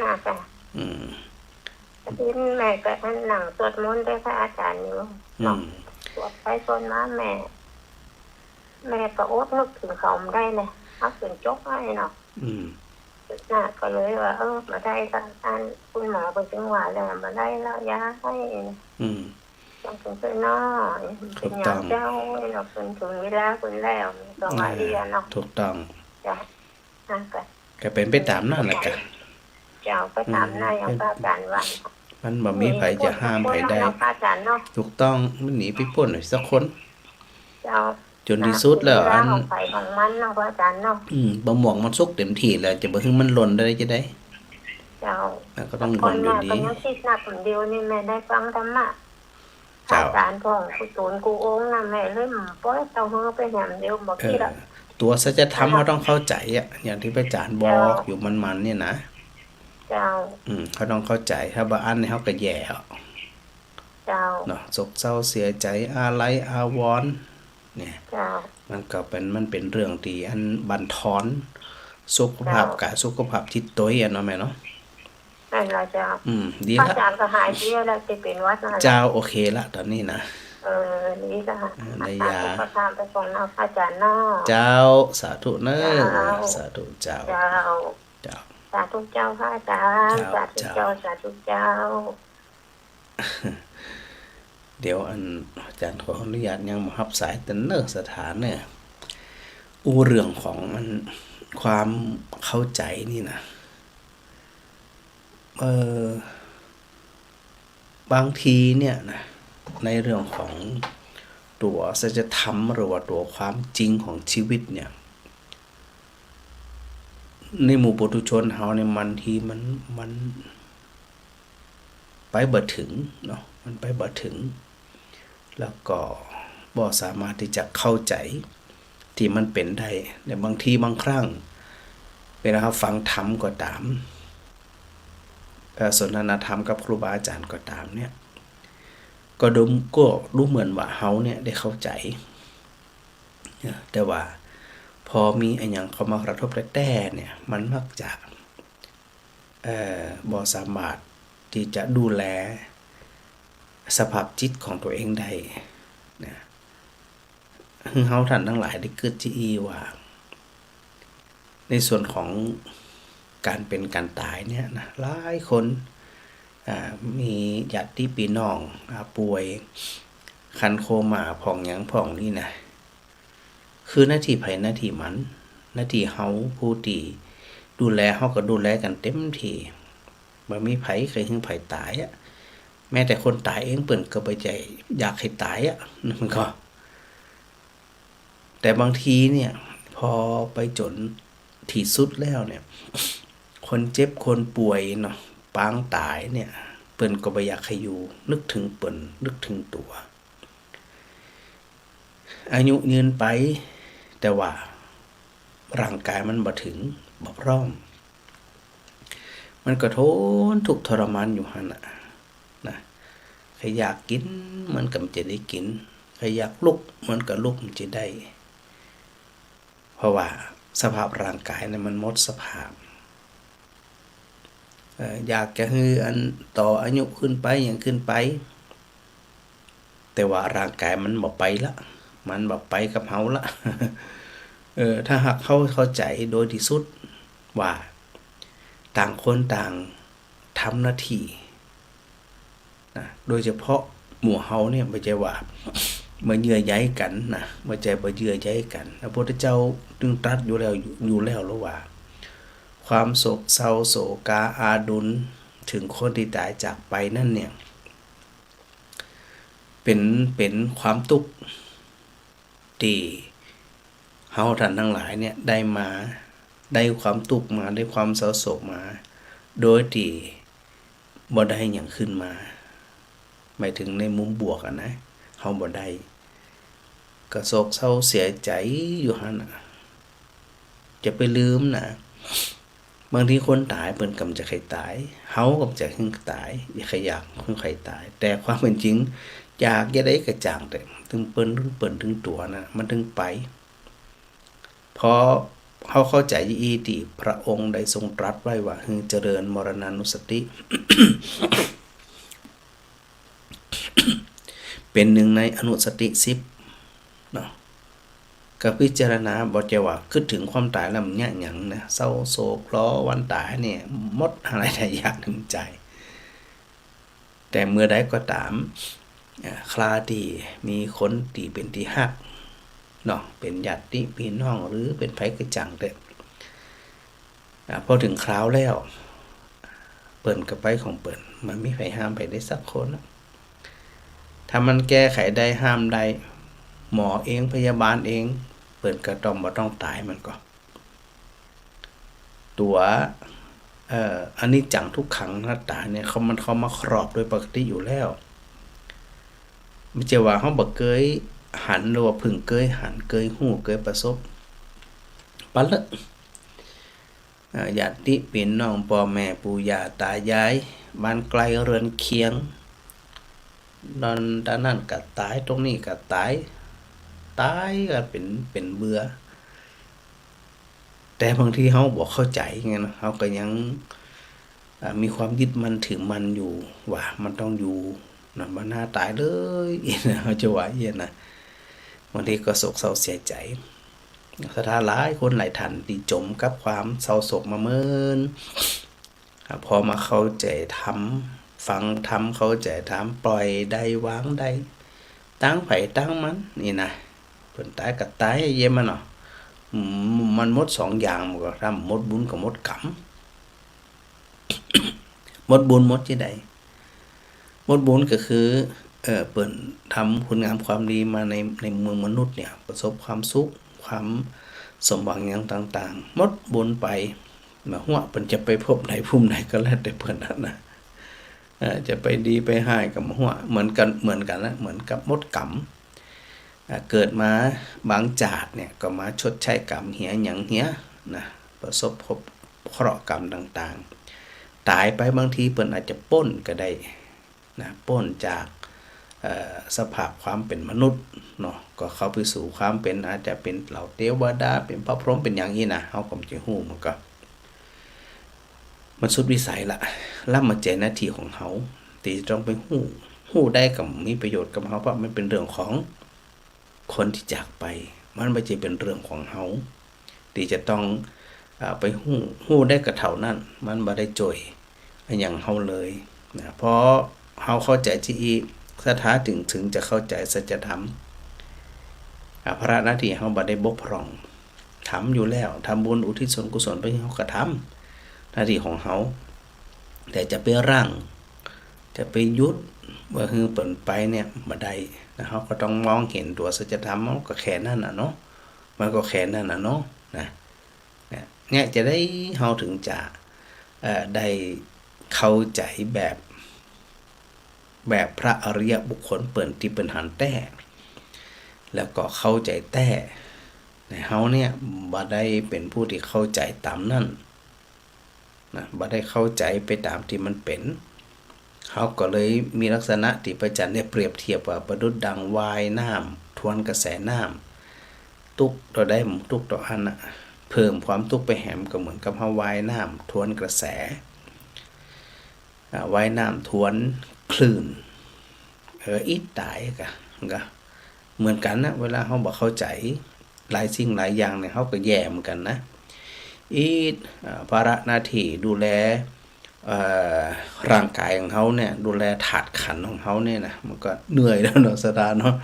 น่าจ้ะที่แม่ก็หนังสวดมนต์ด้วยพระอาจารย์อยู่สวดไปสวดมาแม่ก็อดนึกถึงเขาไม่ได้เลยเอาถึงจกให้เนาะน่ะก็เลยว่ามาได้ทางคุณหมอไปจังหวัดแล้วมาได้แล้วยาให้ต้องถึงไปนอกเป็นอย่างเจ้าเราเป็นถึงเวลาคุณแล้วก็มาเรียนเนาะ ถูกต้อง จ้ะนั่นก็ ก็เป็นไปตามนั่นแหละกะ เจ้าไปตามหน้าอย่างพระอาจารย์วัน มันบ่มีไผจะห้ามไผได้ พระอาจารย์เนาะ ถูกต้องมันหนีไปป่นหน่อยสักคน เจ้า จนที่สุดแล้วอัน ของไฟของมันเนาะพระอาจารย์เนาะ บะหม่วงมันสุกเต็มที่แล้วจะบ่ให้มันหล่นได้จะได้ เจ้า แล้วก็ต้องห ค ล่ น นอยู่ มา ดี ก็ยังคิดหนักคนเดียวนี่แม่ได้ฟังธรรมะอาจารย์ของกุศลกูองค์นะแม่เริ่มป้อยเต้าหู้ไปแหมเดียวบอกที่ละ ตัวสัจธรรมเขาต้องเข้าใจอย่างที่พระอาจารย์บอกอยู่มันเนี่ยนะ เจ้า เขาต้องเข้าใจถ้าบ่อันเขาก็แย่เอา เจ้า เนาะโศกเศร้าเสียใจอาลัยอาวรณ์เนี่ย เจ้า มันเป็นเรื่องที่อันบั่นทอนสุขภาพกายสุขภาพจิตตัวเนาะแม่เนาะ นั่นละเจ้า ดี อา ละ จารย์ก็หายเยอะแล้วจะเป็นวัดนะ เจ้าโอเคละตอนนี้นะ นี่ก็ ในยา ประทานไปส่งเอาอาจารย์เนาะ เจ้าสาธุเนอสาธุเจ้า เจ้า เจ้า สาธุเจ้าพระอาจารย์สาธุเจ้าสาธุเจ้า เดี๋ยวอาจารย์ขออนุญาตยังมารับสายแต่เนอสถานเนี่ยเรื่องของมันความเข้าใจนี่นะบางทีเนี่ยนะในเรื่องของตัวสัจธรรมหรือว่าตัวความจริงของชีวิตเนี่ยในหมู่ปุถุชนเฮาเนี่ยมันทีมันไปบ่ถึงเนาะมันไปบ่ถึงแล้วก็บ่สามารถที่จะเข้าใจที่มันเป็นได้แต่บางทีบางครั้งเวลาเราฟังธรรมก็ตามสนทนาธรรมกับครูบาอาจารย์ก็ตามเนี่ยก็ดูเหมือนว่าเฮาเนี่ยได้เข้าใจแต่ว่าพอมีอันหยังเข้ามากระทบแต่เนี่ยมันมักจะบ่สามารถที่จะดูแลสภาพจิตของตัวเองได้นะเฮาท่านทั้งหลายได้เกิดที่ว่าในส่วนของการเป็นการตายเนี่ยนะหลายคนมีญาติพี่น้องป่วยคันโคม่าผ่องหยังผ่องนี่นะคือหน้าที่ไผหน้าที่มันหน้าที่เฮาผู้ที่ดูแลเฮาก็ดูแลกันเต็มที่บ่มีไผเคยถึงไผตายแม้แต่คนตายเองเปิ้นก็บ่ใจอยากให้ตายมันก็แต่บางทีเนี่ย อไปจนที่สุดแล้วเนี่ยคนเจ็บคนป่วยเนาะปางตายเนี่ยเปิ้นก็บ่อยากให้อยู่นึกถึงเปิ้นนึกถึงตัวอายุยืนไปแต่ว่าร่างกายมันบ่ถึงบ่พร้อมมันก็ทนทุกข์ทรมานอยู่หั่นน่ะนะใครอยากกินมันก็จะได้กินใครอยากลุกมันก็ลุกมันจะได้เพราะว่าสภาพร่างกายเนี่ยมันหมดสภาพอยากจะให้อันต่ออายุขึ้นไปอย่างขึ้นไปแต่ว่าร่างกายมันบ่ไปละมันบ่ไปกับเฮาละ ถ้าหากเขาเข้าใจโดยที่สุดว่าต่างคนต่างทำหน้าที่นะโดยเฉพาะหมู่เฮาเนี่ยไม่ใช่ว่ามาเยื่อใยกันนะไม่ใช่บ่เยื่อใยกันพระพุทธเจ้าจึงตรัสอยู่แล้วว่าความโศกเศร้าโศกาอาดุลถึงคนที่ตายจากไปนั่นเนี่ยเป็นความทุกข์ที่เฮาท่านทั้งหลายเนี่ยได้ความทุกข์มาได้ความเศร้าโศกมาโดยที่บ่ได้หยังขึ้นมาหมายถึงในมุมบวกอ่ะนะเฮาบ่ได้ก็โศกเศร้าเสียใจอยู่หั่นน่ะจะไปลืมนะบางทีคนตายเปิ้นก็จะใครตายเฮาก็จะถึงตายอย่าใครอยากคนใครตายแต่ความเป็นจริงอยากจะได้กระจ่างแต่ถึงเปิ้นถึงตัวนะมันถึงไปพอเขาเข้าใจอีติพระองค์ได้ทรงตรัสไว้ว่าเจริญมรณานุสติ เป็นหนึ่งในอนุสติ10เนาะก็พิจารณาบ่จะว่าคิดถึงความตายแล้วมันยากหยังนะเศร้าโศกล้อวันตายเนี่ยหมดอะไรหลายอย่างในใจแต่เมื่อใดก็ตามคลาที่มีคนที่เป็นที่ฮักเนาะเป็นญาติพี่น้องหรือเป็นไผกระจังเด้พอถึงคราวแล้วเปิ้นก็ไปของเปิ้นมันไม่ไผห้ามไผได้สักคนถ้ามันแก้ไขได้ห้ามได้หมอเองพยาบาลเองเปิ้นก็ต้องบ่ต้องตายมันก็ตัวอันนี้จังทุกขังหน้าตาเนี่ยเขามาครอบโดยปกติอยู่แล้วไม่ใช่ว่าเฮาบ่เคยหันหรือว่าพึ่งเคยหันเคยฮู้เคยประสบปันละญาติพี่น้องพ่อแม่ปู่ย่าตายายบ้านไกลเรือนเคียงด้านนั้นก็ตายตรงนี้ก็ตายก็เป็นเบื่อแต่บางทีเฮาบ่เข้าใจไงนะเฮาก็ยังมีความยึดมั่นถือมันอยู่ว่ามันต้องอยู่นะบ่น่าตายเลยเฮาจะว่าอย่างนั้นนะบางทีก็โศกเศร้าเสียใจสถานหลายคนหลายท่านที่จมกับความเศร้าโศกมาเมินพอมาเข้าใจธรรมฟังธรรมเข้าใจธรรมปล่อยได้วางได้ตั้งไผตั้งมันนี่นะเพิ่นตายก็ตายเย็นมันเนาะมันหมด2อย่างมันก็ทำหมดบุญกับหมดกรรม หมดบุญหมดที่ใดหมดบุญก็คือเปิ้นทำคุณงามความดีมาในเมืองมนุษย์เนี่ยประสบความสุขความสมหวังอย่างต่างๆหมดบุญไปมาหัวเปิ้นจะไปพบไหนภูมิไหนก็แล้วแต่เพิ่นนั่นนะจะไปดีไปหายกับหัวเหมือนกันนะเหมือนกับมดกรรมเกิดมาบางจาดเนี่ยก็มาชดใช้กรรมเหียหยังเหียนะประสบพบเคราะห์กรรมต่างๆตายไปบางทีเปิ้นอาจจะป้นก็ได้นะป้นจากสภาพความเป็นมนุษย์เนาะก็เข้าไปสู่ความเป็นอาจจะเป็นเหล่าเทวดาเป็นพระพรหมเป็นอย่างนี้นะเฮาก็สิฮู้มันสุดวิสัยละล่ำมาเจหน้าที่ของเฮาที่ต้องไปฮู้ได้กับมีประโยชน์กับเฮาเพราะมันเป็นเรื่องของคนที่จากไปมันไม่ใช่เป็นเรื่องของเฮาที่จะต้องไปฮู้ได้กับเท่านั้นมันบ่ได้จ่อยอย่างเฮาเลยนะเพราะเฮาเข้าใจที่สถาถึงจะเข้าใจสัจธรรมพระหน้าที่เฮาบ่ได้บกพร่องทำอยู่แล้วทำบุญอุทิศส่วนกุศลไปเฮาก็ทำหน้าที่ของเฮาแต่จะไปรั้งจะไปยุดว่าคือเปิ้นไปเนี่ยบ่ได้นะเฮาก็ต้องมองเห็นตัวสัจธรรมมันก็แค่นั้นน่ะเนาะ มันก็แค่นั้นนะเนาะนะเนี่ยจะได้เฮาถึงจะได้เข้าใจแบบพระอริยบุคคลเปิ่นที่เป็นหันแต้แล้วก็เข้าใจแต้เฮาเนี่ยบ่ได้เป็นผู้ที่เข้าใจตามนั่นนะบ่ได้เข้าใจไปตามที่มันเป็นเขาก็เลยมีลักษณะที่พระอาจารย์ได้เปรียบเทียบว่าประดุจดังวายน้ำทวนกระแสน้ำตุกต่อได้ตุกต่ออันน่ะเพิ่มความตุกไปแหมก็เหมือนกับเฮาวายน้ำทวนกระแสวายน้ำทวนคลื่นอีตายก็เหมือนกันนะเวลาเฮาบ่เข้าใจหลายสิ่งหลายอย่างเนี่ยเฮาก็แย่เหมือนกันนะภาระหน้าที่ดูแลร่างกายของเขาเนี่ยดูแลถาดขันของเขาเนี่ยนะมันก็เหนื่อยแล้วเนาะสตาเนาะ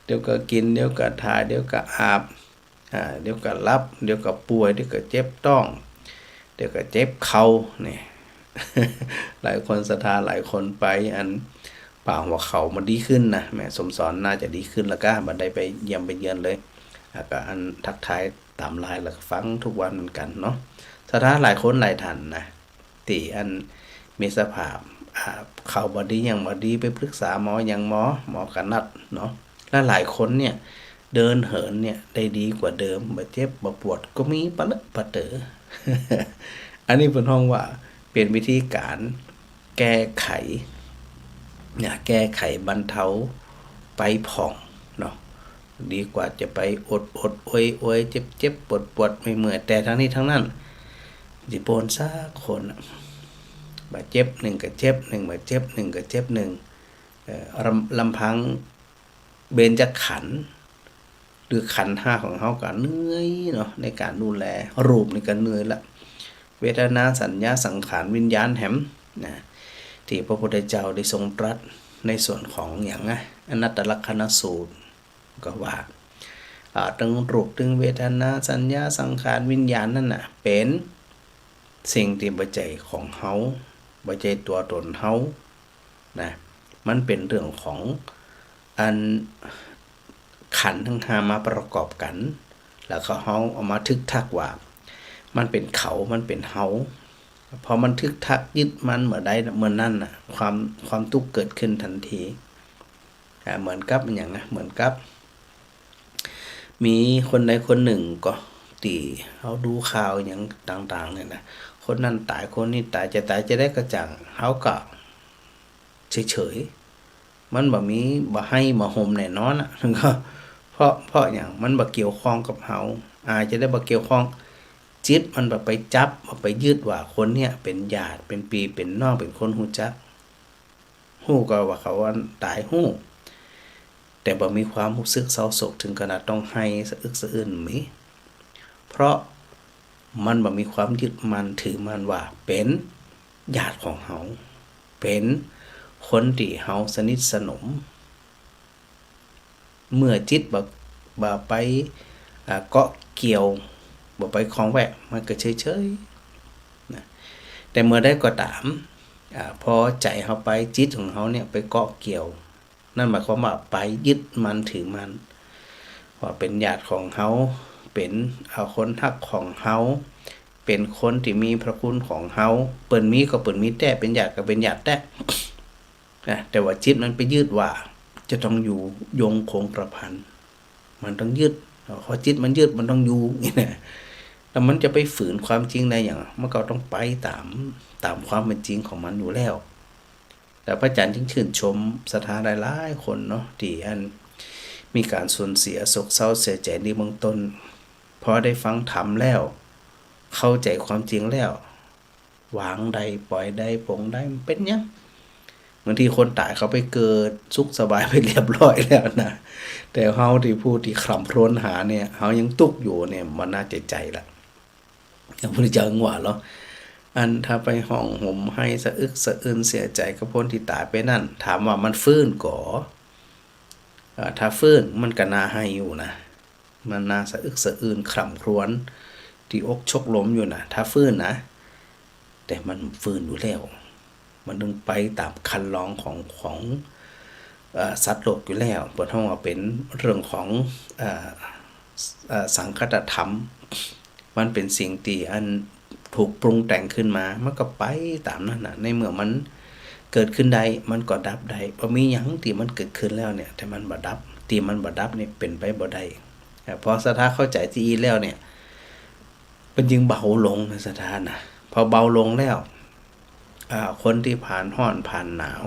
เดี๋ยวก็กินเดี๋ยวก็ทาเดี๋ยวก็อาบเดี๋ยวก็รับเดี๋ยวก็ป่วยเดี๋ยวก็เจ็บต้องเดี๋ยวก็เจ็บเข่าเนี่ย หลายคนศรัทธาหลายคนไปอันป่าหัวเขามันดีขึ้นนะแม่สมสอนน่าจะดีขึ้นแล้วก็บัดได้ไปเยี่ยมไปเยือนเลยแล้วก็อันทักทายตามไลน์แล้วก็ฟังทุกวันเหมือนกันเนาะศรัทธาหลายคนหลายท่านนะที่อันมีสภาพเขาบอดีอย่างบอดีไปปรึกษาหมออย่างหมอกันนัดเนาะและหลายคนเนี่ยเดินเหินเนี่ยได้ดีกว่าเดิมบ่เจ็บบ่ปวดก็มีปะเลอะปะเต๋อ อันนี้เป็นห้องว่าเป็นวิธีการแก้ไขเนี่ยแก้ไขบรรเทาไปผ่องเนาะดีกว่าจะไปอดโอยเจ็บปวดไม่เมื่อยแต่ทั้งนี้ทั้งนั้นสิโปนซักคนบาดเจ็บหนึ่งก็เจ็บหนึ่งบาดเจ็บหนึ่งก็เจ็บหนึ่งลำพังเบญจขันธ์หรือขันธ์ห้าของเขาก็เหนื่อยเนาะในการดูแลรูปนี่ก็เหนื่อยละเวทนาสัญญาสังขารวิญญาณแหมนะที่พระพุทธเจ้าได้ทรงตรัสในส่วนของอย่างนะอนัตตลักษณสูตรก็ว่าตึงรูปตึงเวทนาสัญญาสังขารวิญญาณนั่นน่ะเป็นสิ่งที่บ่ใจของเฮาบ่ใจตัวตนเฮานะมันเป็นเรื่องของอันขันธ์ทั้งห้ามาประกอบกันแล้วก็เฮาเอามาทึกทักว่ามันเป็นเขามันเป็นเฮาพอมันทึกทักยึดมันเมื่อใดเมื่อนั้นน่ะความทุกข์เกิดขึ้นทันทีเหมือนกับอย่างนะเหมือนกับมีคนใดคนหนึ่งก็ตีเขาดูข่าวอย่างต่างๆเนี่ยนะคนนั้นตายคนนี้ตายจะได้กระจ่างเขาก็เฉยๆมันบ่มีบ่ให้บ่ห่มแน่นอนอ่ะก็เพราะอย่างมันบ่เกี่ยวข้องกับเฮาอาจจะได้บ่เกี่ยวข้องจิตมันบ่ไปจับบ่ไปยึดว่าคนเนี่ยเป็นญาติเป็นพี่เป็นน้องเป็นคนฮู้จักฮู้ก็ว่าเขาว่าตายฮู้แต่บ่มีความรู้สึกเศร้าโศกถึงขนาดต้องให้สะอึกสะอื้นมีเพราะมันบ่มีความยึดมั่นถือมั่นว่าเป็นญาติของเฮาเป็นคนที่เฮาสนิทสนมเมื่อจิตบ่ไปเกาะเกี่ยวบ่ไปคล้องแวะมันก็เฉยๆนะแต่เมื่อได้ก็ตามพอใจเฮาไปจิตของเฮาเนี่ยไปเกาะเกี่ยวนั่นหมายความว่าไปยึดมันถือมันว่าเป็นญาติของเฮาเป็นคนฮักของเฮาเป็นคนที่มีพระคุณของเฮาเปิ้นมีก็เปิ้นมีแต่เป็นญาติก็เป็นญาติแต่ว่าจิตมันไปยึดว่าจะต้องอยู่ยงคงกระพันมันต้องยึดพอจิตมันยึดมันต้องอยู่นี่นะแล้วมันจะไปฝืนความจริงได้อย่างมันก็ต้องไปตามความเป็นจริงของมันอยู่แล้วแต่พระอาจารย์จึงชื่นชมศรัทธาหลายๆคนเนาะที่อันมีการสูญเสียโศกเศร้าเสียใจในเบื้องต้นพอได้ฟังธรรมแล้วเข้าใจความจริงแล้ววางได้ปล่อยได้ปลงได้มันเป็นยังบางทีคนตายเขาไปเกิดสุขสบายไปเรียบร้อยแล้วนะแต่เฮาที่ผู้ที่คร่ำครวญหาเนี่ยเฮายังตุกอยู่เนี่ยมันน่าใจละอย่างพระพุทธเจ้าว่าเนาะอันถ้าไปห้องห่มให้สะอึกสะอื้นเสียใจกับคนที่ตายไปนั่นถามว่ามันฟื้นก่อถ้าฟื้นมันก็น่าให้อยู่นะมันน่าสะอึกสะอื้นคร่ำครวญที่อกชกล้มอยู่นะถ้าฟื้นนะแต่มันฟื้นอยู่แล้วมันต้องไปตามคันลองของสัตว์โลกอยู่แล้วเปิดห้องว่าเป็นเรื่องของ สังคตธรรมมันเป็นสิ่งที่อันถูกปรุงแต่งขึ้นมามันก็ไปตามนั้นน่ะในเมื่อมันเกิดขึ้นได้มันก็ดับได้บ่มีหยังที่มันเกิดขึ้นแล้วเนี่ยแต่มันบ่ดับที่มันบ่ดับเนี่ยเป็นไปบ่ได้พอศรัทธาเข้าใจที่อีแล้วเนี่ยเป็นจึงเบาลงในศรัทธานะพอเบาลงแล้วคนที่ผ่านร้อนผ่านหนาว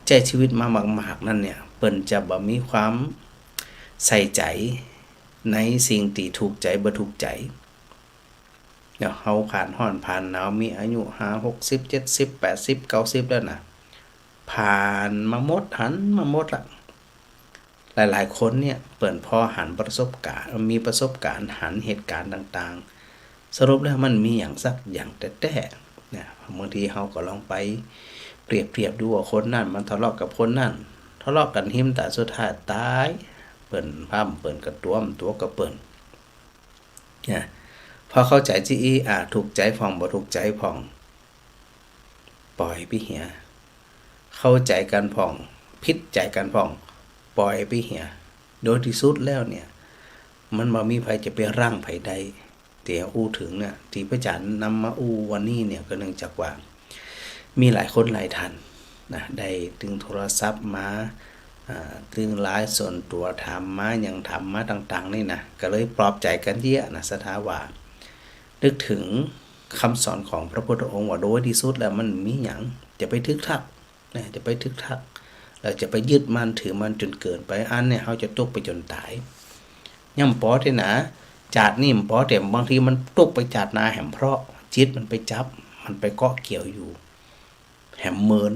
ใจชีวิตมามากๆนั่นเนี่ยเปิ้นจะบ่มีความใส่ใจในสิ่งที่ถูกใจบ่ถูกใจเดี๋ยวเฮาผ่านร้อนผ่านหนาวมีอายุ5 60 70 80 90แล้วนะผ่านมาหมดหันมาหมดละหลายๆคนเนี่ยเปิ้นพอหันประสบการณ์มีประสบการณ์หันเหตุการณ์ต่างๆสรุปแล้วมันมีอย่างสักอย่างแต่เนี่ยบางทีเฮาก็ลองไปเปรียบเทียบดูว่าคนนั้นมันทะเลาะกับคนนั้นทะเลาะกันหิมแต่สุดท้ายตายเปิ้นพร่ำเปิ้นกระต้วมตัวก็เปิ้นเนี่ยพอเข้าใจที่ถูกใจพ่องบ่ถูกใจพ่องปล่อยไปเหียเข้าใจกันพ่องผิดใจกันพ่องปล่อยไปเหียโดยที่สุดแล้วเนี่ยมันบ่มีไผจะไปรั้งไผใดที่อู้ถึงเนี่ยที่พระอาจารย์นำมาอู้วันนี้เนี่ยก็เนื่องจากว่ามีหลายคนหลายท่านนะได้ถึงโทรศัพท์มาถึงไลน์ส่วนตัวถามมาอย่างถามมาต่างๆนี่นะก็เลยปลอบใจกันเยอะนะสถาว่านึกถึงคำสอนของพระพุทธองค์ว่าโดยที่สุดแล้วมันมีหยังจะไปทึกทักนะจะไปทึกทักเราจะไปยึดมันถือมันจนเกินไปอันเนี่ยเขาจะตกไปจนตายย่ำปอที่นะจาดนี่ปอแต่บางทีมันตกไปจาดนาแหมเพราะจิตมันไปจับมันไปเกาะเกี่ยวอยู่แหมเมิน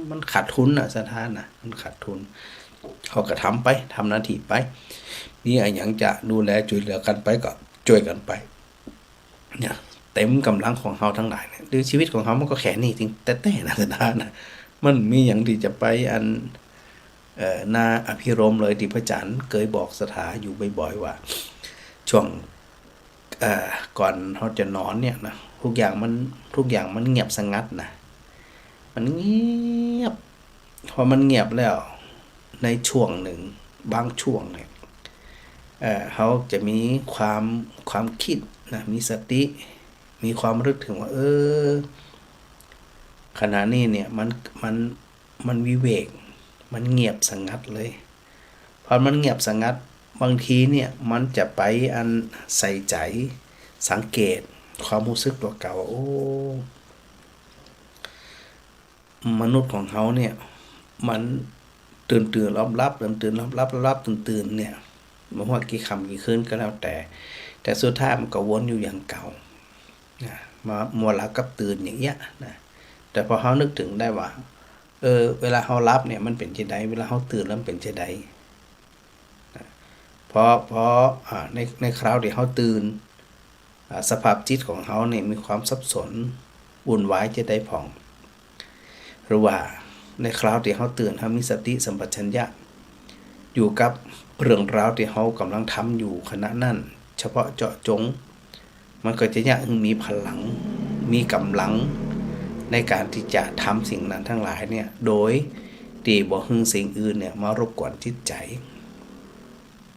มันขาดทุนสถานมันขาดทุนเขาก็ทำไปทำหน้าที่ไปนี่ไอ้หยังจะดูแลช่วยเหลือกันไปก็ช่วยกันไปเนี่ยเต็มกำลังของเขาทั้งหลายเนี่ยหรือชีวิตของเขามันก็แค่นี้จริงแต่นะสถานมันมีอย่างที่จะไปอันนาอภิรมเลยที่พระอาจารย์เคยบอกสถาอยู่บ่อยๆว่าช่วงก่อนเขาจะนอนเนี่ยนะทุกอย่างมันเงียบสงัดนะมันเงียบพอมันเงียบแล้วในช่วงหนึ่งบางช่วงเนี่ยเขาจะมีความคิดนะมีสติมีความรึกถึงว่าขณะนี้เนี่ยมันวิเวกมันเงียบสงัดเลยพอมันเงียบสงัดบางทีเนี่ยมันจะไปอันใส่ใจสังเกตความรู้สึกตัวเก่าโอ้มนุษย์ของเขาเนี่ยมันตื่นรับตื่นเนี่ยไม่ว่ากี่คำกี่คืนก็แล้วแต่สุดท้ายมันก็วนอยู่อย่างเก่านะมามัวหลับกับตื่นอย่างเงี้ยนะแต่พอเขานึกถึงได้ว่าเวลาเขารับเนี่ยมันเป็นเช่นใดเวลาเขาตื่นแล้วเป็นเช่นใดเพราะในคราวที่เขาตื่นสภาพจิตของเขาเนี่ยมีความสับสนวุ่นวายจะได้ผ่องหรือว่าในคราวที่เขาตื่นเขามีสติสัมปชัญญะอยู่กับเรื่องราวที่เขากำลังทำอยู่ขณะนั้นเฉพาะเจาะจงมันก็จะยังมีพลังมีกำลังในการที่จะทำสิ่งนั้นทั้งหลายเนี่ยโดยที่บ่ฮึ่งสิ่งอื่นเนี่ยมารบกวนจิตใจ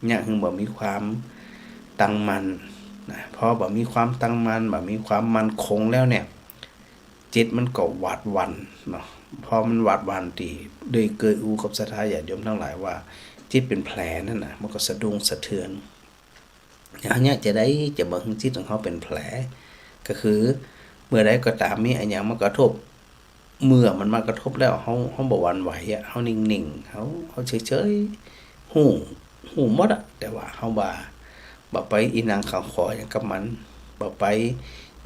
เนี่ยฮึ่งบ่มีความตั้งมั่นนะพอบ่มีความตั้งมั่นบ่มีความมั่นคงแล้วเนี่ยจิตมันก็หวาดหวั่นเนาะพอมันหวาดหวั่นที่โดยเกิดอูกับศรัทธาญาติโยมทั้งหลายว่าจิตเป็นแผลนั่นน่ะมันก็สะดุ้งสะเทือนอย่างเงี้ยจะบ่ฮึ่งจิตของเขาเป็นแผลก็คือเมื่อใดก็ตามมีอันหยังมากระทบเมื่อมันมากระทบแล้วเฮาบ่หวั่นไหวเฮานิ่งๆเฮาเฉยๆหูหมดแต่ว่าเฮาบ่ไปอีนางข้างขออย่างกับมันบ่ไป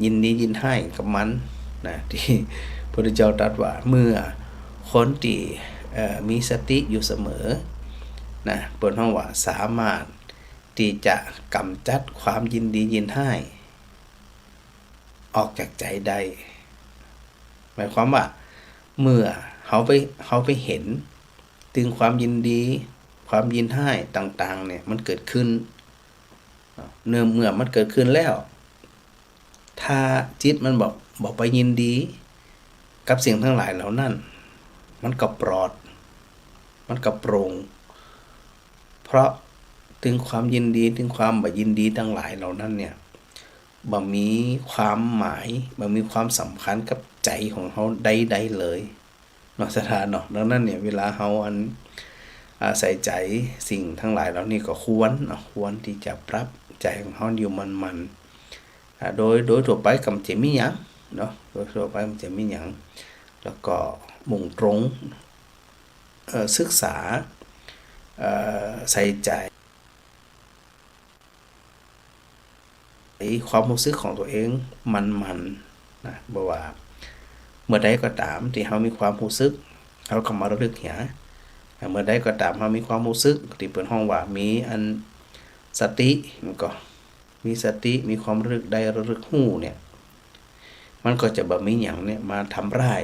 ยินดียินให้กับมันนะที่พระพุทธเจ้าตรัสว่าเมื่อคนที่มีสติอยู่เสมอนะเปิ้นเฮาว่าสามารถที่จะกำจัดความยินดียินให้ออกจากใจได้หมายความว่าเมื่อเขาไปเห็นถึงความยินดีความยินให้ต่างๆเนี่ยมันเกิดขึ้นเมื่อมันเกิดขึ้นแล้วถ้าจิตมันบอกไปยินดีกับสิ่งทั้งหลายเหล่านั้นมันก็ปลอดมันก็โปร่งเพราะ ถึงความยินดีถึงความบ่ยินดีทั้งหลายเหล่านั้นเนี่ยบ่มีความหมายบ่มีความสำคัญกับใจของเฮาใดๆเลยเนาะสถานเนาะดังนั้นเนี่ยเวลาเฮาใส่ใจสิ่งทั้งหลายเหล่านี้ก็ควรที่จะปรับใจของเฮาอยู่มันโดยทั่วไปก็จะมีหยังเนาะโดยทั่วไปมันจะมีหยังแล้วก็มุ่งตรงศึกษาใส่ใจความรู้สึกของตัวเองมันนะบ่ว่าเมื่อใดก็ตามที่เฮามีความรู้สึกเฮาก็มาระลึกหาเมื่อใดก็ตามเฮามีความรู้สึกที่เปิ้นฮ้องว่ามีอันสติมันก็มีสติมีความระลึกได้ระลึกรู้เนี่ยมันก็จะบ่มีหยังเนี่ยมาทำร้าย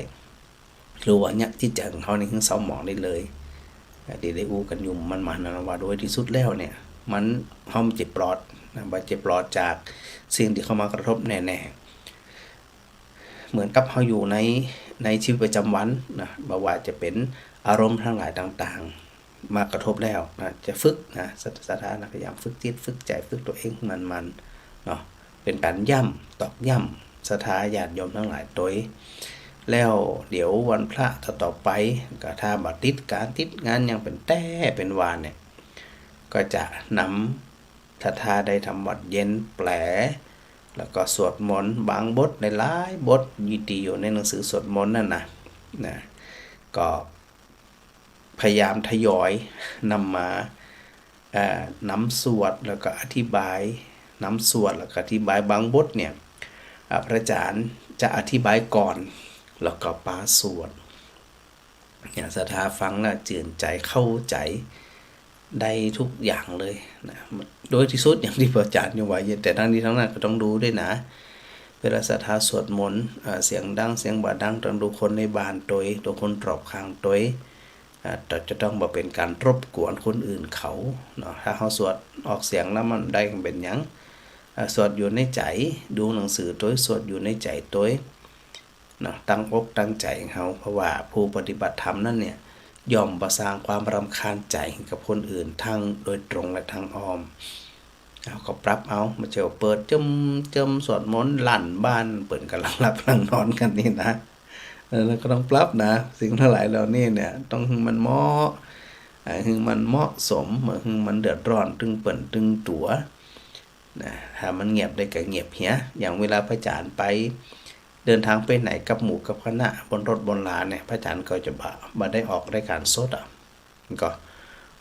หรือว่าเนี่ยจิตใจของเฮานี่คือเศร้าหมองได้เลยที่ได้อู้กันอยู่มันนะว่าโดยที่สุดแล้วเนี่ยมันเฮาจะปลอดนะบ่จะปลอดจากสิ่งที่เข้ามากระทบแน่ๆเหมือนกับเฮาอยู่ในชีวิตประจำวันนะบ่ว่าจะเป็นอารมณ์ทั้งหลายต่างๆมากระทบแล้วนะจะฝึกนะสถานะพยายามฝึกจิตฝึกใจฝึกตัวเองมันเนาะเป็นการตอกย้ำศรัทธาญาติโยมทั้งหลายโดยแล้วเดี๋ยววันพระต่อไปก็ถ้าบัดติดงานยังเป็นแต่เป็นวานเนี่ยก็จะนำศรัทธาได้ทำวัดเย็นแปลแล้วก็สวดมนต์บางบทในหลายบทอยู่ในหนังสือสวดมนต์นั่นนะก็พยายามทยอยนำมานำสวดแล้วก็อธิบายนำสวดแล้วก็อธิบายบางบทเนี่ยพระอาจารย์จะอธิบายก่อนแล้วก็ปาสวดเนี่ยศรัทธาฟังแล้วจื่นใจเข้าใจได้ทุกอย่างเลยนะโดยที่สุดอย่างที่พระอาจารย์อยู่ไว้แต่ทั้งนี้ทั้งนั้นก็ต้องดูด้วยนะเวลาศรัทธาสวดมนต์เสียงดังเสียงบ่ดังต้องดูคนในบ้านตัวคนรอบข้างจะต้องบ่เป็นการรบกวนคนอื่นเขาเนาะถ้าเฮาสวดออกเสียงแล้วมันได้เป็นหยังสวดอยู่ในใจดูหนังสือตัวสวดอยู่ในใจตัวเนาะตั้งอกตั้งใจของเฮาเพราะว่าผู้ปฏิบัติธรรมนั่นเนี่ยย่อมบ่สร้างความรำคาญใจกับคนอื่นทั้งโดยตรงและทางอ้อมเอาก็ปรับเอามาเจ้าเปิดจมสวดมนต์ลั่นบ้านเปิดกำลังหลับกำลังนอนกันนี่นะแล้วก็ต้องปรับนะสิ่งทั้งหลายเหล่านี้เนี่ยต้องมันเหมาะสมมันเดือดร้อนตึงเปิ่นตึงตัวนะถ้ามันเงียบได้ก็เงียบเหียอย่างเวลาพระอาจารย์ไปเดินทางไปไหนกับหมู่กับคณะบนรถบนลาเนี่ยพระอาจารย์ก็จะบ่ได้ออกรายการสดก็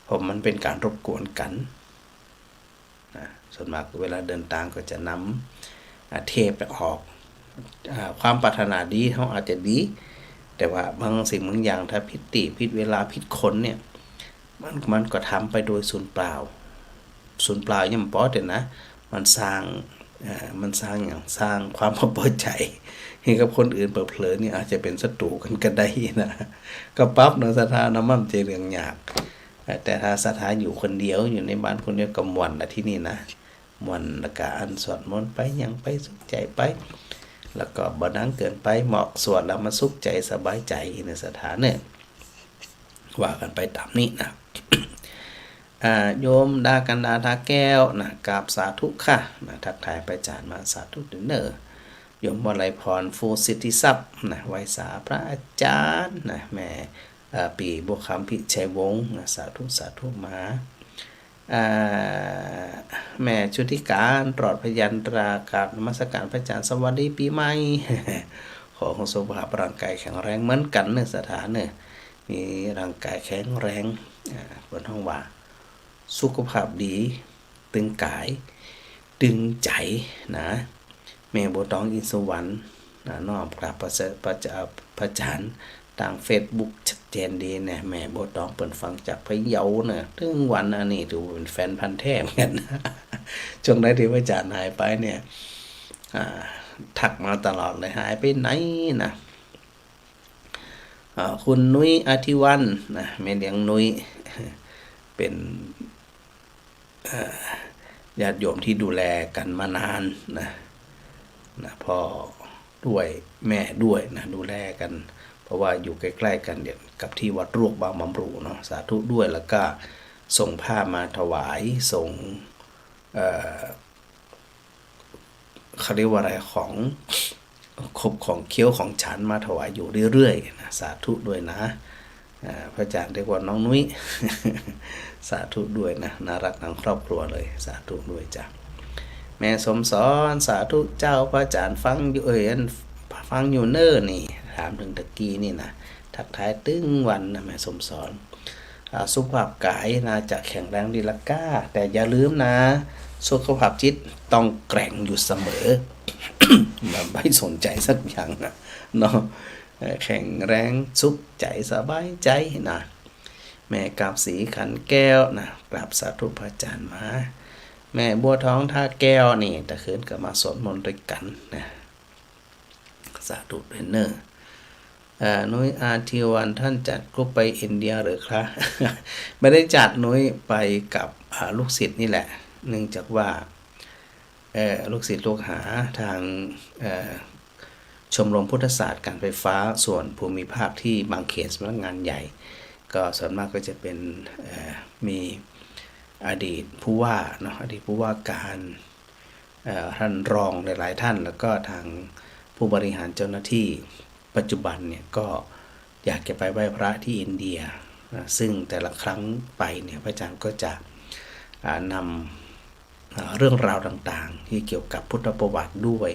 ผมมันเป็นการรบกวนกันนะส่วนมากเวลาเดินทางก็จะนำเทปไปออกความปรารถนาดีเขาอาจจะดีแต่ว่าบางสิ่งบางอย่างถ้าผิดเวลาผิดคนเนี่ยมันก็ทำไปโดยศูนย์เปล่ายังพอแต่นะมันสร้างอย่างสร้างความพอใจให้กับคนอื่นเผลอๆนี่อาจจะเป็นศัตรูกันก็ได้นะก็ปรับเนาะศรัทธานะมันจะเรื่องยากแต่ถ้าศรัทธาอยู่คนเดียวอยู่ในบ้านคนเดียวก็ม่วนนะที่นี่นะม่วนแล้วก็อันสวดมนต์ไปยังไปสุขใจไปแล้วก็บ่ดังเกินไปเหมาะสวดแล้วมันสุขใจสบายใจในสถานเนี่ยว่ากันไปตามนี้นะโยมดากันดาทาแก้วนะกราบสาธุค่ะนะทักทายไปจานมาสาธุเด้อโยมวลัยพรฟูสิทธิทรัพย์นะไวยสาพระอาจารย์นะแม่ปีบัวคำพิชัยวงศ์นะสาธุมาแม่ชุติการตรอดพยันตรากราบนมัสการพระอาจารย์สวัสดีปีใหม่ขอของสุขภาพร่างกายแข็งแรงเหมือนกันเนี่ยสถานเนี่ยมีร่างกายแข็งแรงบนห้องว่าสุขภาพดีตึงกายตึงใจนะแม่บัวตองอินสวรรค์น้อมกราบพระอาจารย์ทาง Facebook ชัดเจนดีเนี่ยแม่บัวตองเปิดฟังจากพะเยาเนี่ยถึงวันอันนี้ถือเป็นแฟนพันธุ์แท้เหมือนกันนะช่วงไหนที่พระอาจารย์หายไปเนี่ยทักมาตลอดเลยหายไปไหนนะคุณนุ้ยอาทิวันนะแม่เลี้ยงนุ้ยเป็นญาติโยมที่ดูแลกันมานานนะพ่อด้วยแม่ด้วยนะดูแลกันเพราะว่าอยู่ใกล้ๆกันเดี๋ยวกับที่วัดรวกบางบำรุเนาะสาธุด้วยแล้วก็ ส่งผ้ามาถวายส่งเขาเรียกว่าอะไรของครบของเคี้ยวของฉันมาถวายอยู่เรื่อยๆนะสาธุด้วยนะพระอาจารย์เรียกว่าน้องนุ้ย สาธุด้วยนะน่ารักทั้งครอบครัวเลยสาธุด้วยจ้ะแม่สมสอนสาธุเจ้าพระอาจารย์ฟังอยู่ฟังอยู่เนิ่นนี่ถามถึงตะกี้นี่นะทักทายตึ้งวันนะแม่สมสอนสุขภาพกายน่าจะแข็งแรงดีละก้าแต่อย่าลืมนะสุขภาพจิตต้องแกร่งอยู่เสมอ ไม่สนใจสักอย่างนะเนาะแข็งแรงสุขใจสบายใจนะแม่กาบสีขันแก้วนะกราบสาธุพระอาจารย์มาแม่บัวท้องท่าแก้วนี่ตะคืนก็มาสวดมนต์ด้วยกันนะสาธุด้วยเนอร์นุ้ยRT1ท่านจัดกรุ๊ปไปอินเดียหรือครับ ไม่ได้จัดนุ้ยไปกับลูกศิษย์นี่แหละเนื่องจากว่าลูกศิษย์ลูกหาทางชมรมพุทธศาสตร์การไฟฟ้าส่วนภูมิภาคที่บางเขตสำนักงานใหญ่ก็ส่วนมากก็จะเป็นมีอดีตผู้ว่าเนาะอดีตผู้ว่าการท่านรองหลายๆท่านแล้วก็ทางผู้บริหารเจ้าหน้าที่ปัจจุบันเนี่ยก็อยากจะไปไหว้พระที่อินเดียซึ่งแต่ละครั้งไปเนี่ยพระอาจารย์ก็จะนำเรื่องราวต่างๆที่เกี่ยวกับพุทธประวัติด้วย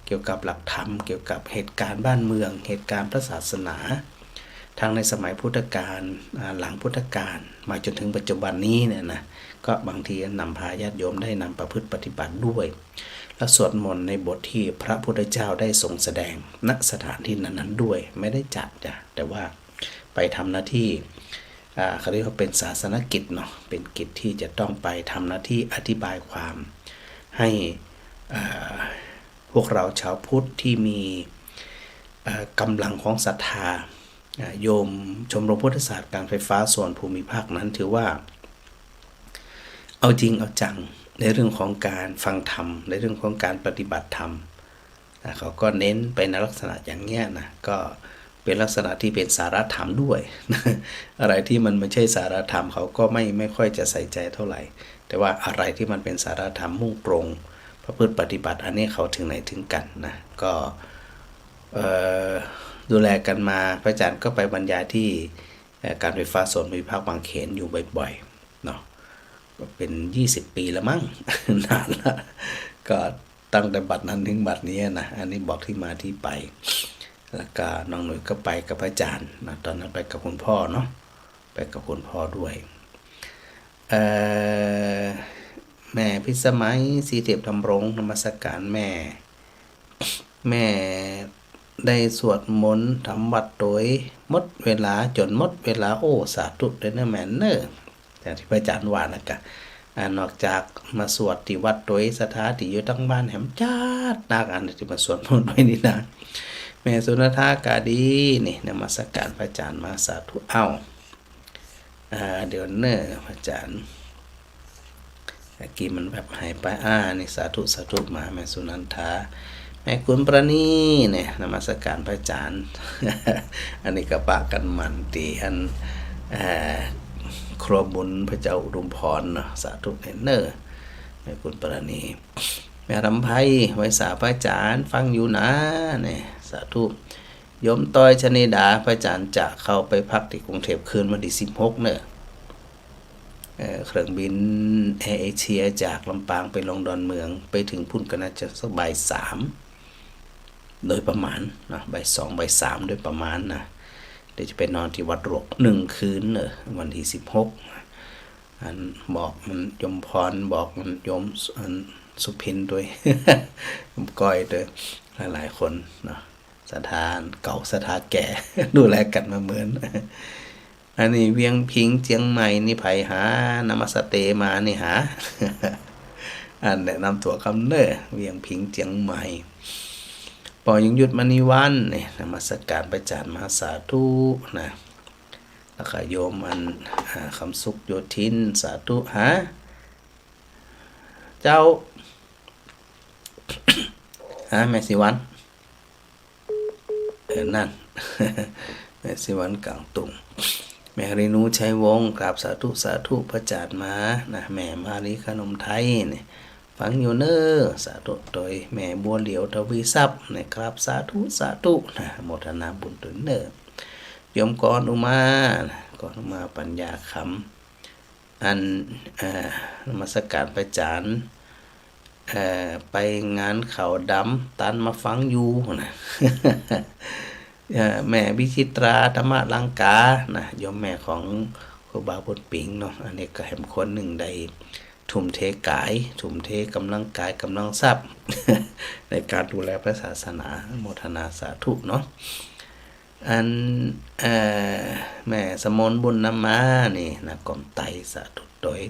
เกี่ยวกับหลักธรรมเกี่ยวกับเหตุการณ์บ้านเมืองเหตุการณ์พระศาสนาทั้งในสมัยพุทธกาลหลังพุทธกาลมาจนถึงปัจจุบันนี้เนี่ยนะก็บางทีนำพาญาติโยมได้นำประพฤติปฏิบัติด้วยและสวดมนต์ในบทที่พระพุทธเจ้าได้ทรงแสดงณสถานที่นั้นๆด้วยไม่ได้จัดจ้ะแต่ว่าไปทำหน้าที่เขาเรียกว่าเป็นศาสนกิจเนาะเป็นกิจที่จะต้องไปทำหน้าที่อธิบายความให้พวกเราชาวพุทธที่มีกำลังของศรัทธาโยมชมรมพุทธศาสตร์การไฟฟ้าส่วนภูมิภาคนั้นถือว่าเอาจริงเอาจังในเรื่องของการฟังธรรมในเรื่องของการปฏิบัติธรรมเขาก็เน้นไปในลักษณะอย่างเงี้ยนะก็เป็นลักษณะที่เป็นสาระธรรมด้วยอะไรที่มันไม่ใช่สาระธรรมเขาก็ไม่ค่อยจะใส่ใจเท่าไหร่แต่ว่าอะไรที่มันเป็นสาระธรรมมุ่งตรงประพฤติปฏิบัติอันนี้เขาถึงไหนถึงกันนะก็ดูแลกันมาพระอาจารย์ก็ไปบรรยายที่การไฟฟ้าส่วนภูมิภาคบางเขนอยู่บ่อยๆเนาะเป็น20 ปีแล้วมั้ง นานละก็ตั้งแต่บัดนั้นถึงบัดนี้นะอันนี้บอกที่มาที่ไปแล้วก็น้องหนุ่ยก็ไปกับพระอาจารย์นะตอนนั้นไปกับคุณพ่อเนาะไปกับคุณพ่อด้วยแม่พิสมัยสีเทียบทำรงนมัสการแม่ได้สวดมนต์ทำวัดโดยหมดเวลาจนหมดเวลาโอ้สาธุเลยนะแม่เนออย่างที่พระอาจารย์ว่านะกะนอกจากมาสวดที่วัดโดยสถานที่อยู่ตั้งบ้านแหมจัดนักอันที่มาสวดมนต์ไว้นี่นะแม่สุนทากาดีนี่นมัสการพระอาจารย์มาสาธุเดี๋ยวเนอพระอาจารย์เมื่อกี้มันแบบหายไปนี่สาธุมาแม่สุนันทาแม่คุณประณีเนี่ยนมัสการพระอาจารย์ อันนี้ก็ปะกันมันตีอันครัวบุญพระเจ้าอุดมพรเนาะสาธุเนอแม่คุณประณีแม่รำไพไว้สาพระอาจารย์ฟังอยู่นะเนี่ยสาธุโยมต้อยชนิดาพระอาจารย์จะเข้าไปพักที่กรุงเทพคืนวันที่16เนี่ยเครื่องบินแอร์เอเชียจากลำปางไปลงดอนเมืองไปถึงพุ่นก็น่าจะสักบ่าย3โดยประมาณนะบ่าย2บ่าย3โดยประมาณนะเดี๋ยวจะไปนอนที่วัดหลวง1 คืนวันที่16อันบอกมันยมพรบอกมันยมสุพินด้วย ยมก้อยด้วยหลายๆคนเนาะสถานเก่าสถานแก่ ดูแลกันมาเหมือนอันนี้เวียงพิงเจียงใหม่นี่ไผหานมัสเตมานี่หา อันแนะนำตัวคำเนอเวียงพิงเจียงใหม่ปอยังหยุดมณีวันนี่นมัสการพระอาจารย์มหาสาธุนะแล้วก็โยมอันคำสุขโยธินสาธุเจ้า แม่สิวันนั่น แม่สิวันกลางตุง แม่เรนูชัยวงศ์กราบสาธุสาธุพระอาจารย์มานะแม่มาลีขนมไทยเนี่ยฟังอยู่เนอสาธุโดยแม่บัวเหลียวทวีทรัพย์นะครับสาธุสาธุนะโมทนาบุญตุนเนอโยมกรอุมาก่อนอุมาปัญญาคำอันนมัสการพระอาจารย์ไปงานเขาดำตันมาฟังอยู่นะ แม่วิชิตราธรรมลังกานะโยมแม่ของครูบาบุญปิงเนาะอันนี้ก็แห่งคนหนึ่งใดทุ่มเทกายทุ่มเทกำลังกายกำลังทรัพย์ ในการดูแลพระศาสนาโมทนาสาธุเนาะอันแม่สมนบุญนำมานี่นะกอมไตสาธุโดย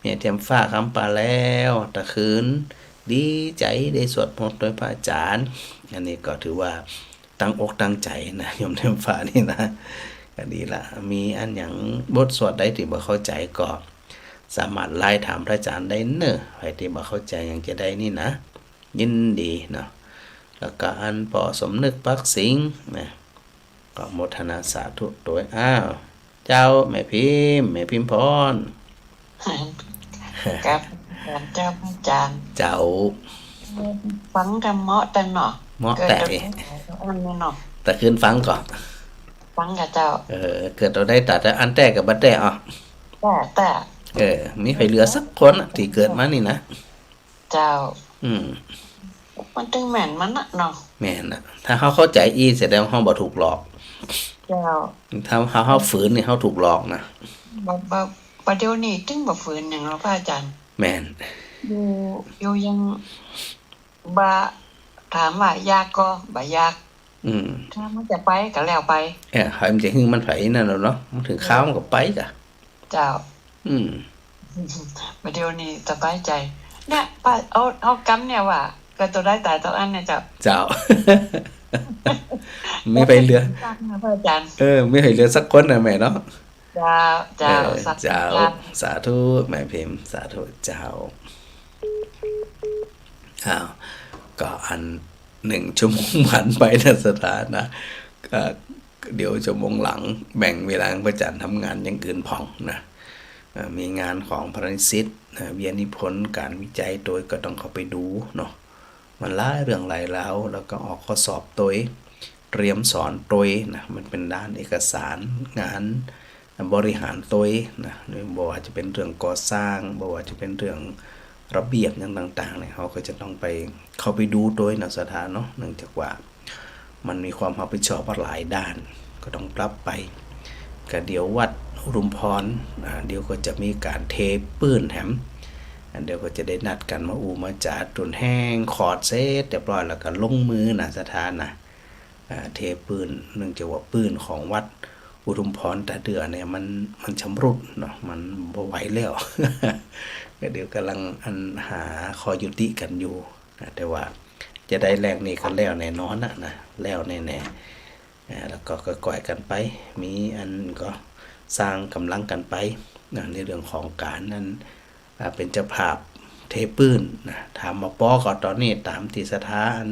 แม่เตรียมฟ้าคำปาแล้วตะคืนดีใจได้สวดมนต์โดยพระอาจารย์อันนี้ก็ถือว่าตั้งอกตั้งใจนะโยมเตรียมฟ้านี่นะก็ดีละมีอันอย่างบทสวดได้ที่บ่เข้าใจก็สามารถไล่ถามพระอาจารย์ได้เนอะใครที่บ่เข้าใจยังจะได้นี่นะยินดีเนาะแล้วก็อันปอสมนึกปักสิงนะก็โมทนาสาธุโดยเจ้าแม่พิมพร ครับเจ้าพระอาจารย์ เจ้า ฟังธรรมะแต่เนาะ เหมาะแต่ อันนี้เนาะ แต่คืนฟังก่อน ฟังกับเจ้า เกิดเราได้ตัดแต่อันแต่กับบัดแต่แต่ มีใครเหลือสักคนอะที่เกิดมานี่นะ เจ้า มัน ถึงแม่นมันน่ะเนาะ แม่นนะถ้าเขาเข้าใจแสดงว่าเขาบ่ถูกหลอก เจ้า ถ้าเขาฝืนนี่เขาถูกหลอกนะ ประเดี๋ยวนี้ถึงบ่ฝืนหยังเนาะพระอาจารย์ แม่น อยู่ยังบ่ถามว่ายากก็บ่ยากถ้ามันจะไปก็แล้วไปใครมันจะหึงมันไผนั่นเนาะมันถึงข้าวมันก็ไปจ้ะ เจ้าประเดี๋ยวนี้สบายใจเนี่ยป้าเอากำเนี่ยว่าก็ตัวได้ตายตัวอันเนี่ยเจ้า ไม่ไปเหลือ พระอาจารย์ไม่ไปเหลือสักคนนะแม่เนาะเจ้าสาธุแม่พิมพ์สาธุเจ้าก็อัน1 ชั่วโมงผ่านไปนะสถานนะเดี๋ยวชั่วโมงหลังแบ่งเวลาพระอาจารย์ทำงานอย่างอื่นผ่องนะมีงานของพระนิสิตเวียนนิพนธ์การวิจัยโดยก็ต้องเข้าไปดูเนาะมันหลายเรื่องหลายแล้วก็ออกข้อสอบโดยเตรียมสอนโดยนะมันเป็นด้านเอกสารงานบริหารโดยนะบ่ว่าจะเป็นเรื่องก่อสร้างบ่ว่าจะเป็นเรื่องระเบียบอย่างต่างๆเนี่ยเขาก็จะต้องไปเข้าไปดูโดยนักสถานเนาะเนื่องจากว่ามันมีความรับผิดชอบหลายด้านก็ต้องปรับไปก็เดี๋ยววัดอุรุมพรเดี๋ยวก็จะมีการเทปื้นแถมเดี๋ยวก็จะได้นัดกันมามาจัดตุนแห้งขอดเสร็จเรียบร้อยแล้วก็ลงมือนะสถานนะเทปื้นเนื่องจากว่าปื้นของวัดอุทุมพรแต่เดือเนี่ยมันชำรุดเนาะมันบ่ไหวแล้ว ก็เดี๋ยวกำลังหาข้อยุติกันอยู่แต่ว่าจะได้แรงนี้ก็แล้วแน่นอนนะแล้วแน่ๆแล้วก็ก่อยกันไปมีอันก็สร้างกำลังกันไปในเรื่องของการนั้นเป็นเจ้าภาพเทปื้นนะถามมาป้อก่อนตอนนี้ตามที่สถาน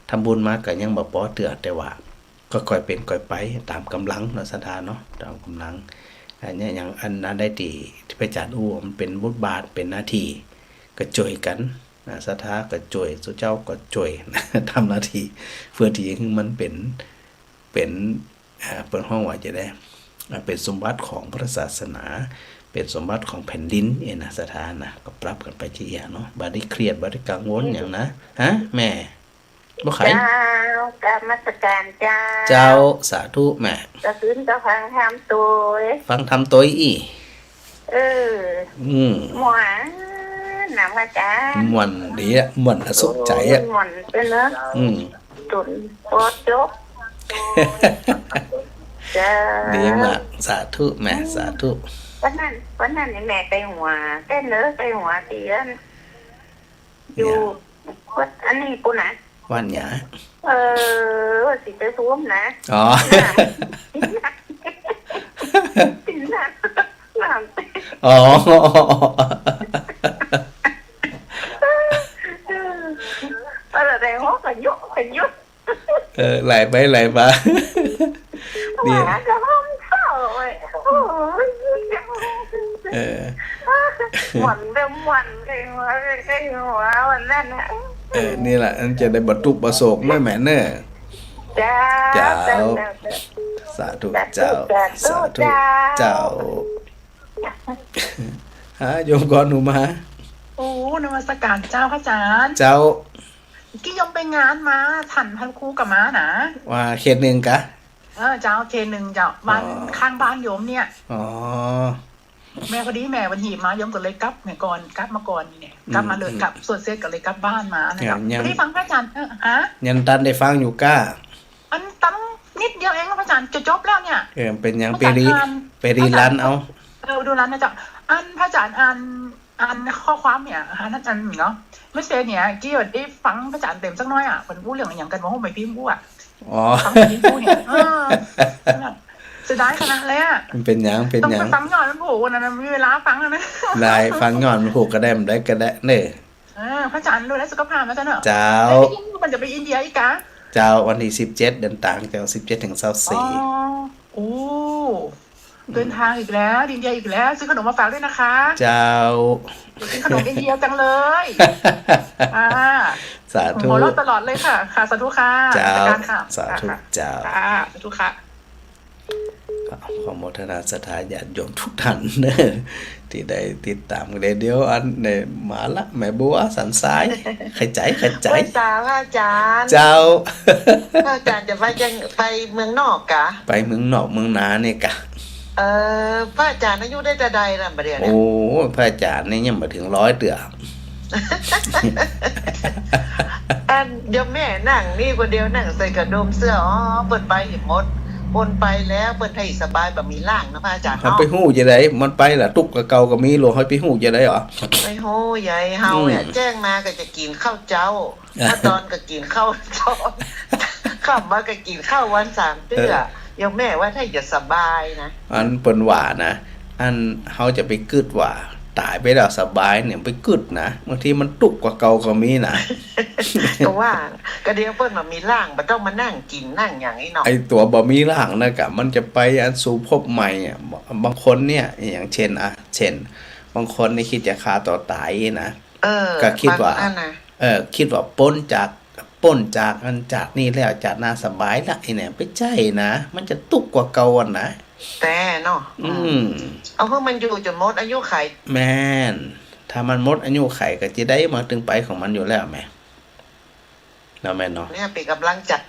ทำบุญมาก็ยังบ่ป้อเตือแต่ว่าก็ก่อยเป็นก่อยไปตามกำลังเนาะสถานเนาะตามกำลังอันนี้อย่างอันนั้นได้ที่พระอาจารย์มันเป็นบทบาทเป็นหน้าที่ก็ช่วยกันสถาก็ช่วยสุเจ้าก็ช่วยทำหน้าที่เพื่อที่ให้มันเป็นห้องว่าจะได้เป็นสมบัติของพระศาสนาเป็นสมบัติของแผ่นดินนะสถานนะก็ปรับกันไปทีอย่างเนาะบ่ได้เครียดบ่ได้กังวลอย่างนะแม่บ่ไขกรรมสการเจ้าสาธุแม่จะขึ้นจะฟังทำตัวอีหมวนหนังอาจารย์หมวนดีอ่ะหมวนสุขใจอ่ะหมวนเป็นเนอะจุดโปรดยกดีมากสาธุแม่สาธุวันนั้นแม่ไปหัวเต้นเนอะไปหัวเตียนอยู่วัดอันนี้กูนะวันหยาสิไปท้วมนะตินนะอ๋ออะไรหัวขยุดไหลไปเนี่ยก็ห้องเศร้า หวนเดิมหวนไอ้หัวไอ้หัววันนั้นนะ นี่แหละอันจะได้บรรทุกประสงค์แม่เนอะ จ้า เจ้าสาธุเจ้าสาธุเจ้าฮะโยมก่อนหนูมา โอ้นมัสการเจ้าพระอาจารย์ เจ้า กี่ยมไปงานมาทันพันครูกับม้านะ ว่าเขตหนึ่งกะ เจ้าเทนึงเจ้าบ้านข้างบ้านโยมเนี่ย อ๋อ แม่พอดีแม่วันหีบมาโยมก็เลยกลับเนี่ยก่อนกลับมาก่อนเนี่ยกลับมาเลยกลับส่วนเซตก็เลยกลับบ้านมานะครับพอดีฟังพระอาจารย์ฮะ ยันตันได้ฟังอยู่ก้า อันตั้งนิดเดียวเองพระอาจารย์จะจบแล้วเนี่ย เป็นยังไปรีรันเอา ดูร้านนะเจ้าอันพระอาจารย์อันข้อความเนี่ยอาจารย์เนาะไม่เซเนี่ยกี่วันได้ฟังพระอาจารย์เต็มสักน้อยเป็นผู้เรื่องอย่างกันว่าไม่พิมพ์ผู้ฟังพิมพ์ผู้เนี่ยเสียดายขนาดเลยมันเป็นยังต้องไปฟังย้อนมันผูกวันนั้นมีเวลาฟังนะได้ฟังย้อนมันผูกก็ได้มันได้ก็ได้เนี่ยพระอาจารย์รู้แล้วสุขภาพนะจ๊ะเนอะ เจ้ามันจะไปอินเดียอีกกะเจ้าวันที่17 เดือนต่างเจ้า17 ถึง 24โอ้เดินทางอีกแล้วอินเดียอีกแล้วซื้อขนมมาฝากด้วยนะคะเจ้าซื้อขนมอินเดียจังเลยสาธุหัวเราะตลอดเลยค่ะสาธุค่ะ เจ้าสาธุเจ้าสาธุค่ะขอโมทนาสถาญาติโยมทุกท่านเนอะที่ได้ติดตามกันเดี๋ยวอันเนี่ยมาละแม่บัวสันสายใครใจจ้าพระอาจารย์เจ้าพระอาจารย์จะไปเมืองนอกกะไปเมืองนอกเมืองนาเนี่ยกะพระอาจารย์อายุได้แต่ใดล่ะบัดเดี๋ยวนี้โอ้พระอาจารย์นี่ยังมาถึง100 เดือนเดี๋ยวแม่นั่งนี่คนเดียวนั่งใส่กระดุมเสื้อเปิดไปเห็นหมดบนไปแล้วเปิดให้สบายแบบมีล่างนะพระอาจารย์ไปหู้จะได้มันไปล่ะตุกกะเก่าก็มีหลวงให้ไปหู้จะได้หรอไปหู้ใหญ่เฮาเนี่ยแจ้งมาก็จะกินข้าวเจ้าถ้าตอนก็กินข้าวตอนข้ามมาก็กินข้าววัน3 เตื้อยกแม่ว่าถ้าจะสบายนะอันเปิ้นว่านะอันเฮาจะไปกึดว่าตายไปแล้วสบายเนี่ยไปกึดนะบางทีมันตุกกว่าเก่าก็มีนะก็ว่าก็เดี๋ยวเปิ้นมามีร่างบ่ต้องมานั่งกินนั่งอย่างนี้เนาะไอ้ตัวบ่มีร่างนะกะมันจะไปอันสู่ภพใหม่อ่ะบางคนเนี่ยอย่างเช่นบางคนนี่คิดจะฆ่าตัวตายนะก็คิดว่าคิดว่าพ้นจากอันจากนี่แล้วจากน่าสบายละไอ้เนี่ยไปใจนะมันจะตุกกว่าเก่านะแต่เนาะเอาเพิ่งมันอยู่จนหมดอายุไขแม่นถ้ามันหมดอายุไขก็จะได้มาถึงไปของมันอยู่แล้วแม่เนาะแม่เนาะเนี่ยเป็นกำลังจัด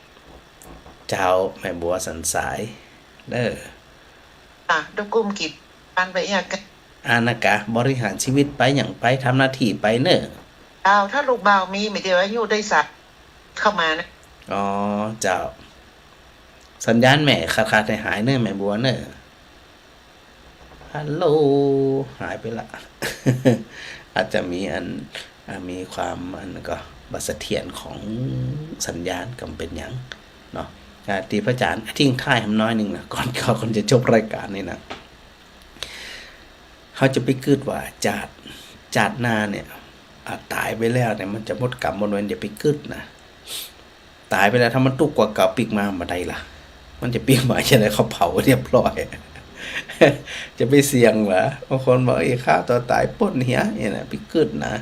เจ้าแม่บัวสันสายเด้อดกุมกิจปันไปอย่างกันนากะบริหารชีวิตไปอย่างไปทำหน้าที่ไปเนอะถ้าลูกบ่าวมีไม่เดียวอายุได้สัตว์เข้ามานะอ๋อเจ้าสัญญาณแม่ขาดหายเนอะแม่บัวเนอะฮัลโหลหายไปละ อาจจะมีมีความก็บัสเถียรของสัญญาณกำเป็นอย่างเนาะที่พระอาจารย์ทิ้งท้ายทำน้อยหนึ่งนะก่อนคนจะจบรายการนี่นะเขาจะไปคืดว่าจาดหน้าเนี่ยตายไปแล้วเนี่ยมันจะหมดกรรมหมดเวรอย่าไปคืดนะตายไปแล้วถ้ามันตุกกว่าเก่าปีกมาบ่ได้ล่ะมันจะปีกมาจะได้เขาเผาเรียบร้อยจะไปเสี่ยงเหรอบางคนบอกฆ่าตัวตายป้นเหี้ยเนี่ยนะไปคืดนะ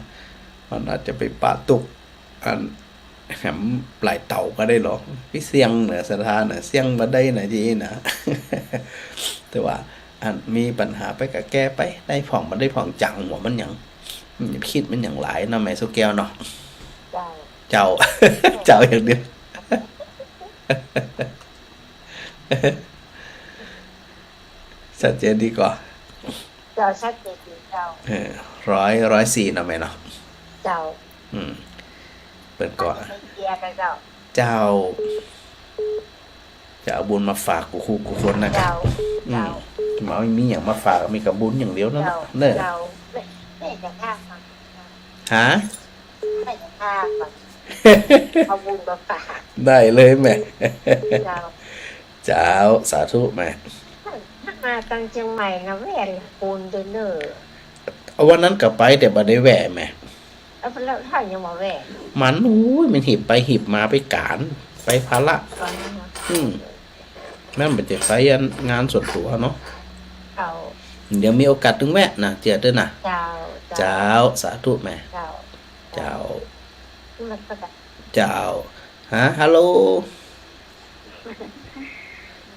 มันอาจจะไปปะตุกแหมปลายเต่าก็ได้หรอกพี่เสียงเหนือสถานน่ะเสียงมาได้น่ะจีนะแต่ว่ามีปัญหาไปกับแก้ไปได้ผ่องมันได้ผ่องจังหัวมันยังคิดมันอย่างหลายนะแม่สุแก้วเนาะเจ้าอย่างเดียวชัดเจนดีกว่าเจ้าชัดเจนดีเจ้า104เนาะแม่เนาะเจ้าเปิดก่อนเจ้าจะเอาบุญมาฝากกูคนนะครับหมอมีอย่างมาฝากมีกับบุญอย่างเดียวนั่นเนอะไม่จะฆ่าฟังฮะไม่จะฆ่าฟังเอาบุญมาฝากได้เลยแม่เจ้าสาธุแม่มาตั้งเชียงใหม่นะแหวนปูนเดินเนอวันนั้นกลับไปแต่บ่ได้แหวะแม่แล้วท่านยังมาแหวะมันมันหิบไปหิบมาไปการไปภาระนั่นเป็นจะไปงานส่วนตัวเนาะ เดี๋ยวมีโอกาสถึงแม่นะเจียเด้อนะ เจ้า เจ้าสาธุแม่ เจ้า เจ้า มันก็ได้ เจ้าฮะฮัลโหล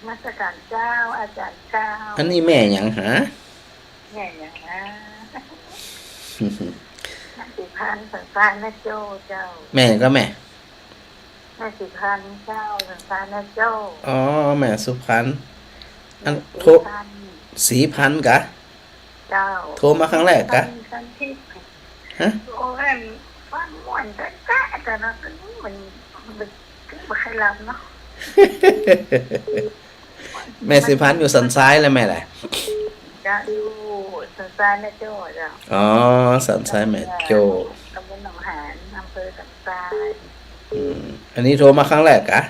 มาสการเจ้าอาจารย์เจ้า อันนี้แม่หยังหา แม่อย่างนะแม่สิพันธ์สังสารนะโจ้เจ้า แม่ก็แม่ แม่สิพันธ์เจ้าสังสารนะโจ้ อ๋อแม่สุพรรณอันโท สิพันธ์ สีพันธุ์กะ เจ้า โทรมาครั้งแรกกะ สันที่ ฮะ โอ้ยฟันม่วนแต่แต่ละคนมันไม่ใครรับเนาะ แม่สิพันธุ์อยู่สันซ้ายแล้วแม่แหละ จะอยู่สันสารนะโจ้เจ้า อ๋อสันซ้ายแม่โจ ตำบลหนองหานอำเภอสันทราย อันนี้โทรมาครั้งแรกกะ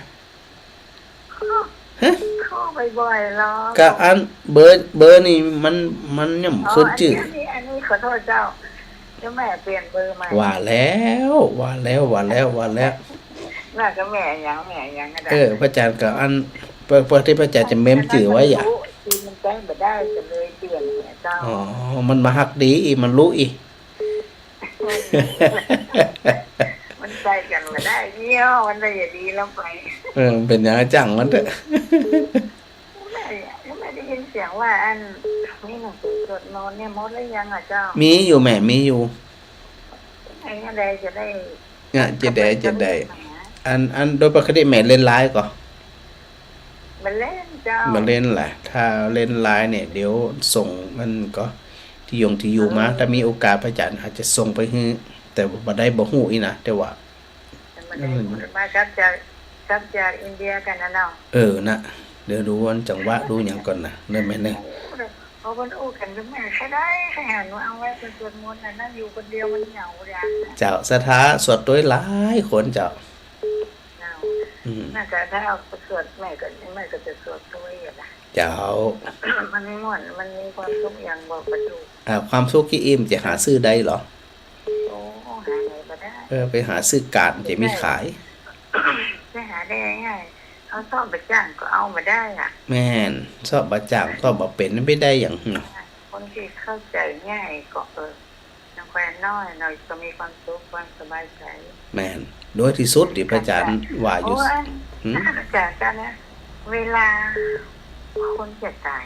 เข้าบ่อยๆแล้ว กะอันเบอร์นี่มันย่ำขึ้นจื่อ อันนี้ขอโทษเจ้าเจ้าแม่เปลี่ยนเบอร์ใหม่ ว่าแล้วน่าจะแม่ยังก็ได้ พระอาจารย์กับอันเปิดที่พระอาจารย์จะเมมจื่อไว้อย่า ทีมันแจ้งไม่ได้จะเลยเปลี่ยนเนี่ยเจ้า อ๋อมันมาฮักดีอีมันรู้อี มันใจกันมาได้เงี้ยวมันได้อย่าดีแล้วไป เป็นอย่างจังมันเถอะ แม่ได้ยินเสียงว่าอันนี่หนังสือสวดมนต์เนี่ยมดแล้วยังอ่ะเจ้า มีอยู่แม่มีอยู่ ไอ้อะไรจะได้ เนี่ยจะได้อันโดยปกติแม่เล่นไลน์ก่อน มันเล่นเจ้า มาเล่นแหละถ้าเล่นไลน์เนี่ยเดี๋ยวส่งมันก็ที่อยู่มาถ้ามีโอกาสพระอาจารย์อาจจะส่งไปให้แต่บ่ได้บ่ฮู้อีนะแต่ว่า มันได้มาจากอินเดียกันนะเนาะ นะเดี๋ยวดูวันจังหวะดูหยังก่อนนะเริ่มแม่นึง เพราะมันอู้กันก็แม่ใช้ได้ใครหันว่าเอาไว้เป็นสวดมนต์นั่นอยู่คนเดียวมันเหงาเลย เจ้าสถาสวดด้วยหลายคนเจ้า เหงาน่าจะถ้าเอาไปสวดแม่ก็จะสวดด้วยอ่ะ เจ้า มันไม่ม่วนมันมีความสุขอย่างบอกประจุ ความสุขที่อิ่มจะหาซื้อได้เหรอ โอ้หาไหนก็ได้ ไปหาซื้อการจะมีขาย จะหาได้ง่ายเอาซ่อมไปจ้างก็เอามาได้อ่ะ แม่นชอบบะจ่างชอบบ่เป็นไม่ได้อย่าง คนที่เข้าใจง่ายก็น้องแควนน้อยหน่อยก็มีความสุขความสบายใจ แม่นโดยที่สุดที่พระอาจารย์ว่าอยู่ อาจารย์กันนะเวลาคนจะตาย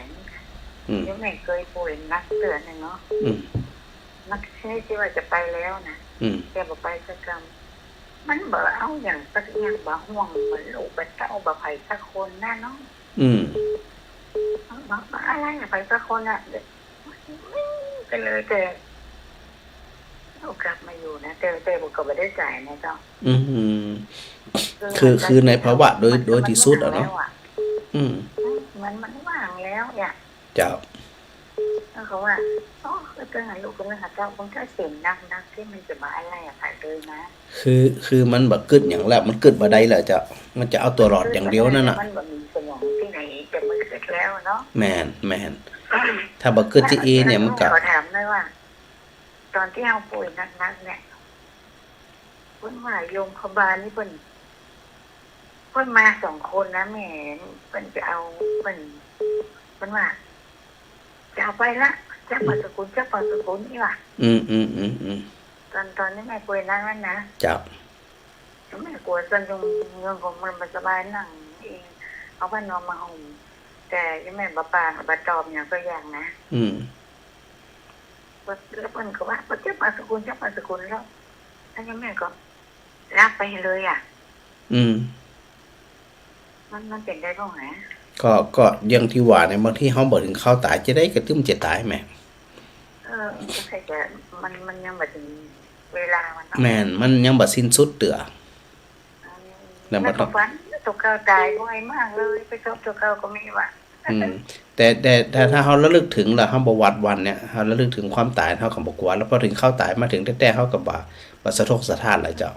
ยังไม่เคยป่วยนักเตือนเนาะนักใช่ที่ว่าจะไปแล้วนะแกบอกไปสักกรรมมันเบอเอาอย่างสักอย่างบ่ห่วงเหมือนลูกไปเต้าบ่ไผ่สักคนน่ะเนาะบอกอะไรอย่าไปสักคนอ่ะไปเลยแต่เรากลับมาอยู่นะแต่บอกก็ไม่ได้จ่ายนะเจ้าคือในภาวะโดยที่สุดอ่ะเนาะมันว่างแล้วเนี่ย เจ้า แล้วเขาว่าอ๋อเตือนลูกคนนึงค่ะเจ้าคงแค่เสียงนักที่มันจะมาอะไรอะค่ะเลยนะคือมันแบบกึดอย่างแล้วมันกึดมาได้เลยเจ้ามันจะเอาตัวรอดอย่างเดียวนั่นน่ะมันแบบมีสมองที่ไหนจะมันเกิดแล้วเนาะแม่นถ้าบักกึดที่เนี่ยมันก็ขอถามได้ว่า ตอนที่เอาป่วยนักเนี่ยเพิ่นว่าโยมพบาลนี่เพิ่นมา2 คนนะแม่เพิ่นจะเอาเพิ่นว่าจะเอาไปละจับปัสกุลนี่ว่ะตอนนี้แม่ป่วยนั่งนั่นนะจับแม่กลัวจนเงินของมันสบายนั่งเองเอาไปนอนมาห่มแต่ยังแม่บาบาตอบอย่างก็อย่างนะแล้วเพิ่นก็ว่าจับปัสกุลแล้วถ้ายังแม่ก็รับไปเลยอ่ะมันเป็นได้บ้างไหมก็ยังที่ว่าเนี่ยบางที่เขาบอกถึงเขาตายจะได้กระตุ้มจะตายแม่ก็ใช่แต่มันยังแบบเวลามันยังแบบสิ้นสุดเตือแล้วมันต้องฝันตัวเก่าตายง่ายมากเลยไปชอบตัวเก่าก็มีว่ะแต่ถ้าเขาระลึกถึงแล้วเขาบวัดวันเนี่ยเขาระลึกถึงความตายเขากับบกลัวแล้วพอถึงเข้าตายมาถึงแต่เขากับบสะทกสะท้านอะไรเจ้า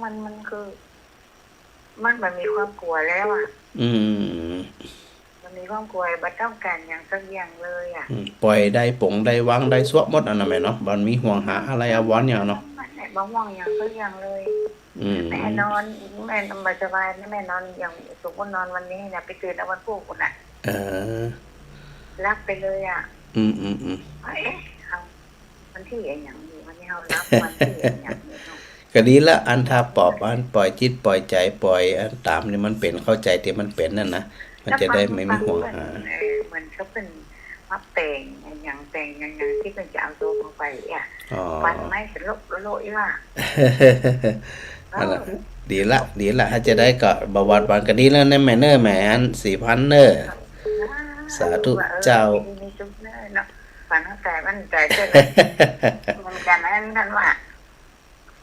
มันคือมันมีความกลัวแล้วอ่ะมันมีความกลัวบัดต้องการอย่างสักอย่างเลยอ่ะปล่อยได้ปงได้วางได้สวะหมดอันนั้นแม่เนาะมันมีห่วงหาอะไรอวรอย่างเนาะบ่ห่วงอย่างสักอย่างเลยแม่นอนแม่สบายแม่นอนอย่างสมมตินอนวันนี้เนี่ยไปตื่นเอาวันพวกคุณน่ะ รับไปเลยอ่ะอืมเขาวันที่อย่างนี้วันนี้เขารับวันที่อย่างนี้ก็ดีละอันถ้าปอบอันปล่อยจิตปล่อยใจปล่อยอันตามนี่มันเป็นเข้าใจที่มันเป็นนั่นนะมันจะได้ไม่มีห่วงหาเหมือนเขาเป็นมัดแต่งอย่างที่เป็นจะเอาตัวลงไปอ่ะวันไม่เป็นโลอีว่าดีละถ้าจะได้ก็บวชวันก็ดีแล้วในแม่เนอร์แหมอัน4,000เนอร์สาธุเจ้าฝันใจมั่นใจเจ้ามันการนั้นว่า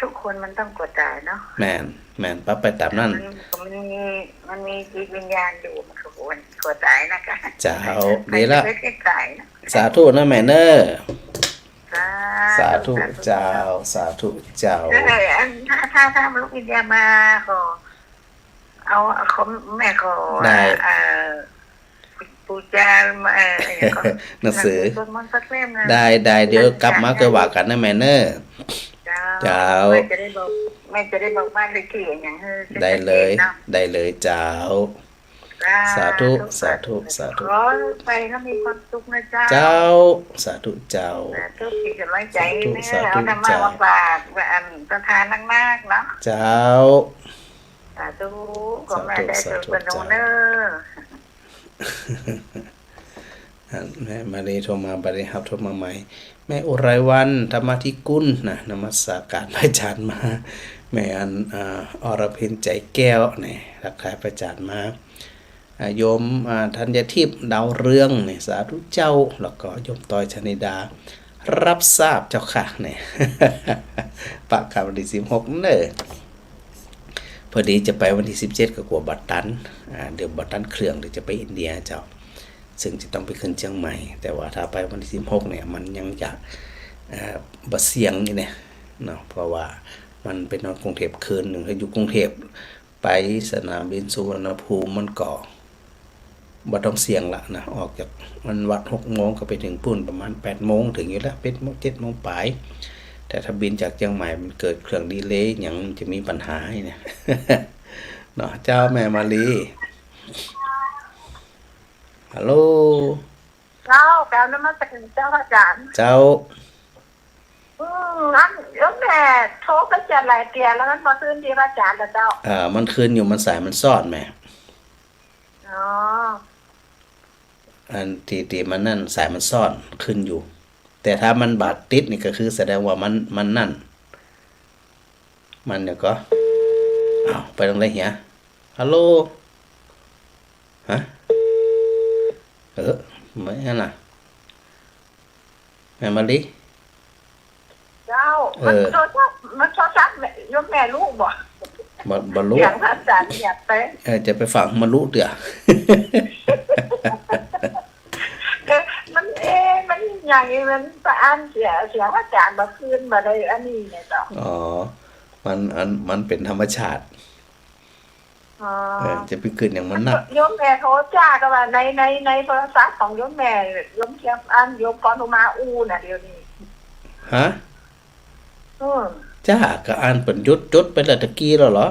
ทุกคนมันต้องกดใจเนาะแม่นปั๊บไปตามนั่นมันมีจิตวิญญาณอยู่มันก็ควรกดใจนะคะเจ้าดีละสาธุนะแม่เนอร์สาธุเจ้าสาธุเจ้าถ้าลูกวิญญาณมาขอเอาแม่ขอปูจามาหนังสือได้เดี๋ยวกลับมาก็ว่ากันนะแม่เนอร์เจ้าแม่จะได้บอกบ้านเลขที่อย่างได้เลยเจ้าสาธุขอไปก็มีความสุขนะเจ้าสาธุเจ้าทุกทีจะไว้ใจแม่เอาธรรมะมาฝากประทานนักๆเนาะเจ้าสาธุขอแม่ได้สุขเป็นโนเนอร์แม่มาเลยโทรมาบริหับโทรมาใหม่แม่อุไรวันธรรมธิกุลนะนมัสการพระอาจารย์มาแม่อันอรพินใจแก้วเนี่ยรักทายพระอาจารย์มาโยมธัญทิพย์ดาวเรืองเนี่ยสาธุเจ้าแล้วก็โยมต้อยชนิดารับทราบเจ้าค่ะเนี่ยปะข่าววันที่16เนอะพอดีจะไปวันที่17กับกลัวบัตรตันเดี๋ยวบัตรตันเครื่องเดี๋ยวจะไปอินเดียเจ้าซึ่งจะต้องไปขึ้นเชียงใหม่แต่ว่าถ้าไปวันที่16เนี่ยมันยังจะบ่เสี่ยงนี่เนี่ยเนาะเพราะว่ามันเป็นนอนกรุงเทพคืนหนึ่งถ้าอยู่กรุงเทพไปสนามบินสุวรรณภูมิมันก็บ่ต้องเสี่ยงละนะออกจากมันวัด6 โมงก็ไปถึงปุ่นประมาณ8 โมงถึงอยู่แล้วเป็น7 โมงปลายแต่ถ้าบินจากเชียงใหม่มันเกิดเครื่องดีเลย์อย่างจะมีปัญหาเนี่ยเนาะเจ้าแม่มาลีฮัลโหลเจ้าแก้วน้ำมันตะกี้เจ้าอาจารย์เจ้างั้นยกแม่โทรไปจัดหลายเตียแล้วนั้นมาคืนดีอาจารย์แล้วเจ้ามันคืนอยู่มันสายมันซ่อนแม่อันที่มันนั่นสายมันซ่อนขึ้นอยู่แต่ถ้ามันบาดติดนี่ก็คือแสดงว่ามันนั่นมันเดี๋ยวก็ไปตรงไหนเหี้ยฮัลโหลฮะไม่งั้นน่ะแม่มาลิเจ้ามันชอบยกแม่ลูกบ่รู้อย่างอาจารย์อยากไปจะไปฟังมารู้เดี๋ยวมันอย่างนี้มันประอันเสียอาจารย์มาคืนมาได้อันนี้เนี่ยจ้ะมันเป็นธรรมชาติจะไปคืนอย่างมันนักโยมแม่โทรจ้าก็ว่าในโทรศัพท์ของโยมแม่โยมเทียบอันโยมกรอุมาน่ะเดี๋ยวนี้ฮะจ้าก็อ่านเป็นยุดไปแล้วตะกี้แล้วเหรอ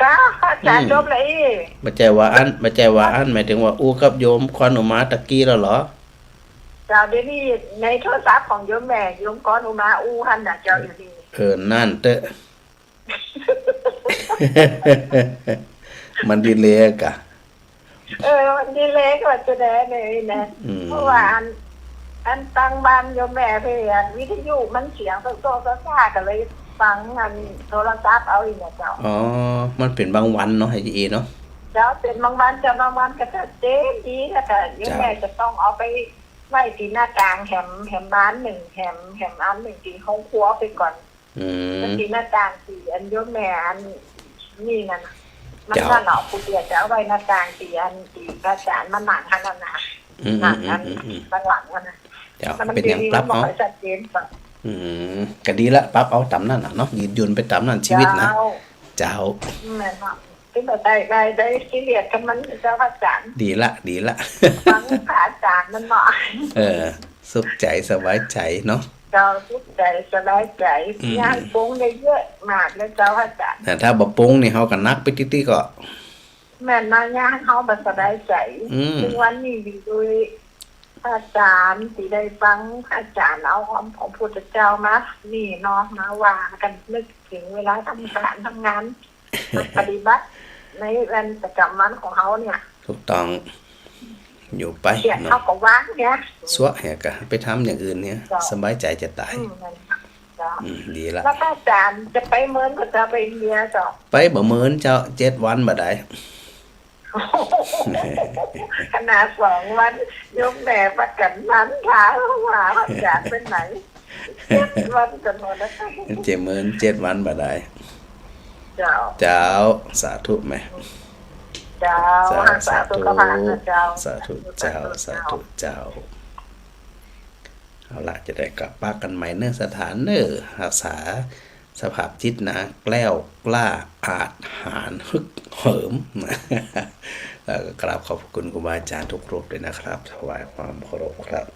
จ้าอาจารย์จบเลยบ่ใจว่าอันหมายถึงว่ากับโยมควันอุมาตะกี้แล้วเหรอจ้าเดี๋ยวนี้ในโทรศัพท์ของโยมแม่โยมกรอุมาหั่นน่ะเจ้าอยู่ดีนั่นเด้อมันดีเลยกะมันดีเลยก็จะได้เลยนะเพราะว่าอันตั้งบ้านโยมแม่เพื่อนวิทยุมันเสียงโซ่ซ่ากันเลยฟังอันโทรศัพท์เอาอีกเนี่ยเจ้ามันเป็นบางวันเนาะไอ้จีเนาะเจ้าเป็นบางวันจะบางวันก็จะเจ๊ดีแต่โยมแม่จะต้องเอาไปไว้ที่หน้ากลางแหมบ้านหนึ่งแหมอันหนึ่งที่ห้องครัวไปก่อนมันที่หน้ากลางสี่อันโยมแม่อันนี่นั่นมันถ้าหนอผู้เดียวจะเอาไว้หน้ากลางสี่อันที่อาจารย์มันหนักขนาดนั้นหนักนั้นบางหลังนะเป็นอย่างปรับเอาก็ดีละปรับเอาตามนั่นเนาะยืนไปตามนั่นชีวิตนะเจ้าที่แบบได้ซีเรียสกันมันเจ้าอาจารย์ดีละฟังอาจารย์มันหน่อยสุขใจสบายใจเนาะเจ้าสุขใจสบายใจย่างปงได้เยอะมากแล้วเจ้าอาจารย์แต่ถ้าบ่ปงนี่เฮาก็นักไปติๆก็แม่นมาย่างเฮาบ่สบายใจถึงวันนี้ดีด้วย อาจารย์ที่ได้ฟังอาจารย์เอาของพุทธเจ้ามานี่เนาะมาว่ากันนึกถึงเวลาทำการทำงานปฏิบัติในวันประจำวันของเขาเนี่ย ถูกต้องอยู่ไป เขียนเขาก็ว่างเนี่ย สวะแหกะไปทำอย่างอื่นเนี่ยสบายใจจะตายดีละ แล้วอาจารย์จะไปเมินก็จะไปเมียจ้ะ ไปบ่เหมือนเจ้า7 วันบ่ได้ ขนาด2 วันยกแม่ประกันนั้นค่ะว่าอาจารย์เป็นไหน7 วันกันหมดแล้ว 7 วันบ่ได้ เจ้า เจ้าสาธุแม่ เจ้าสาธุกับพระเจ้า สาธุเจ้าสาธุเจ้าเอาละจะได้กลับปากกันใหม่เนื้อสถานเนื้อรักษาสภาพจิตนะแกล้วกล้าอาจหารฮึกเหิมแล้วก็กราบขอบคุณครูบาอาจารย์ทุกรูปเลยนะครับถวายความเคารพครับ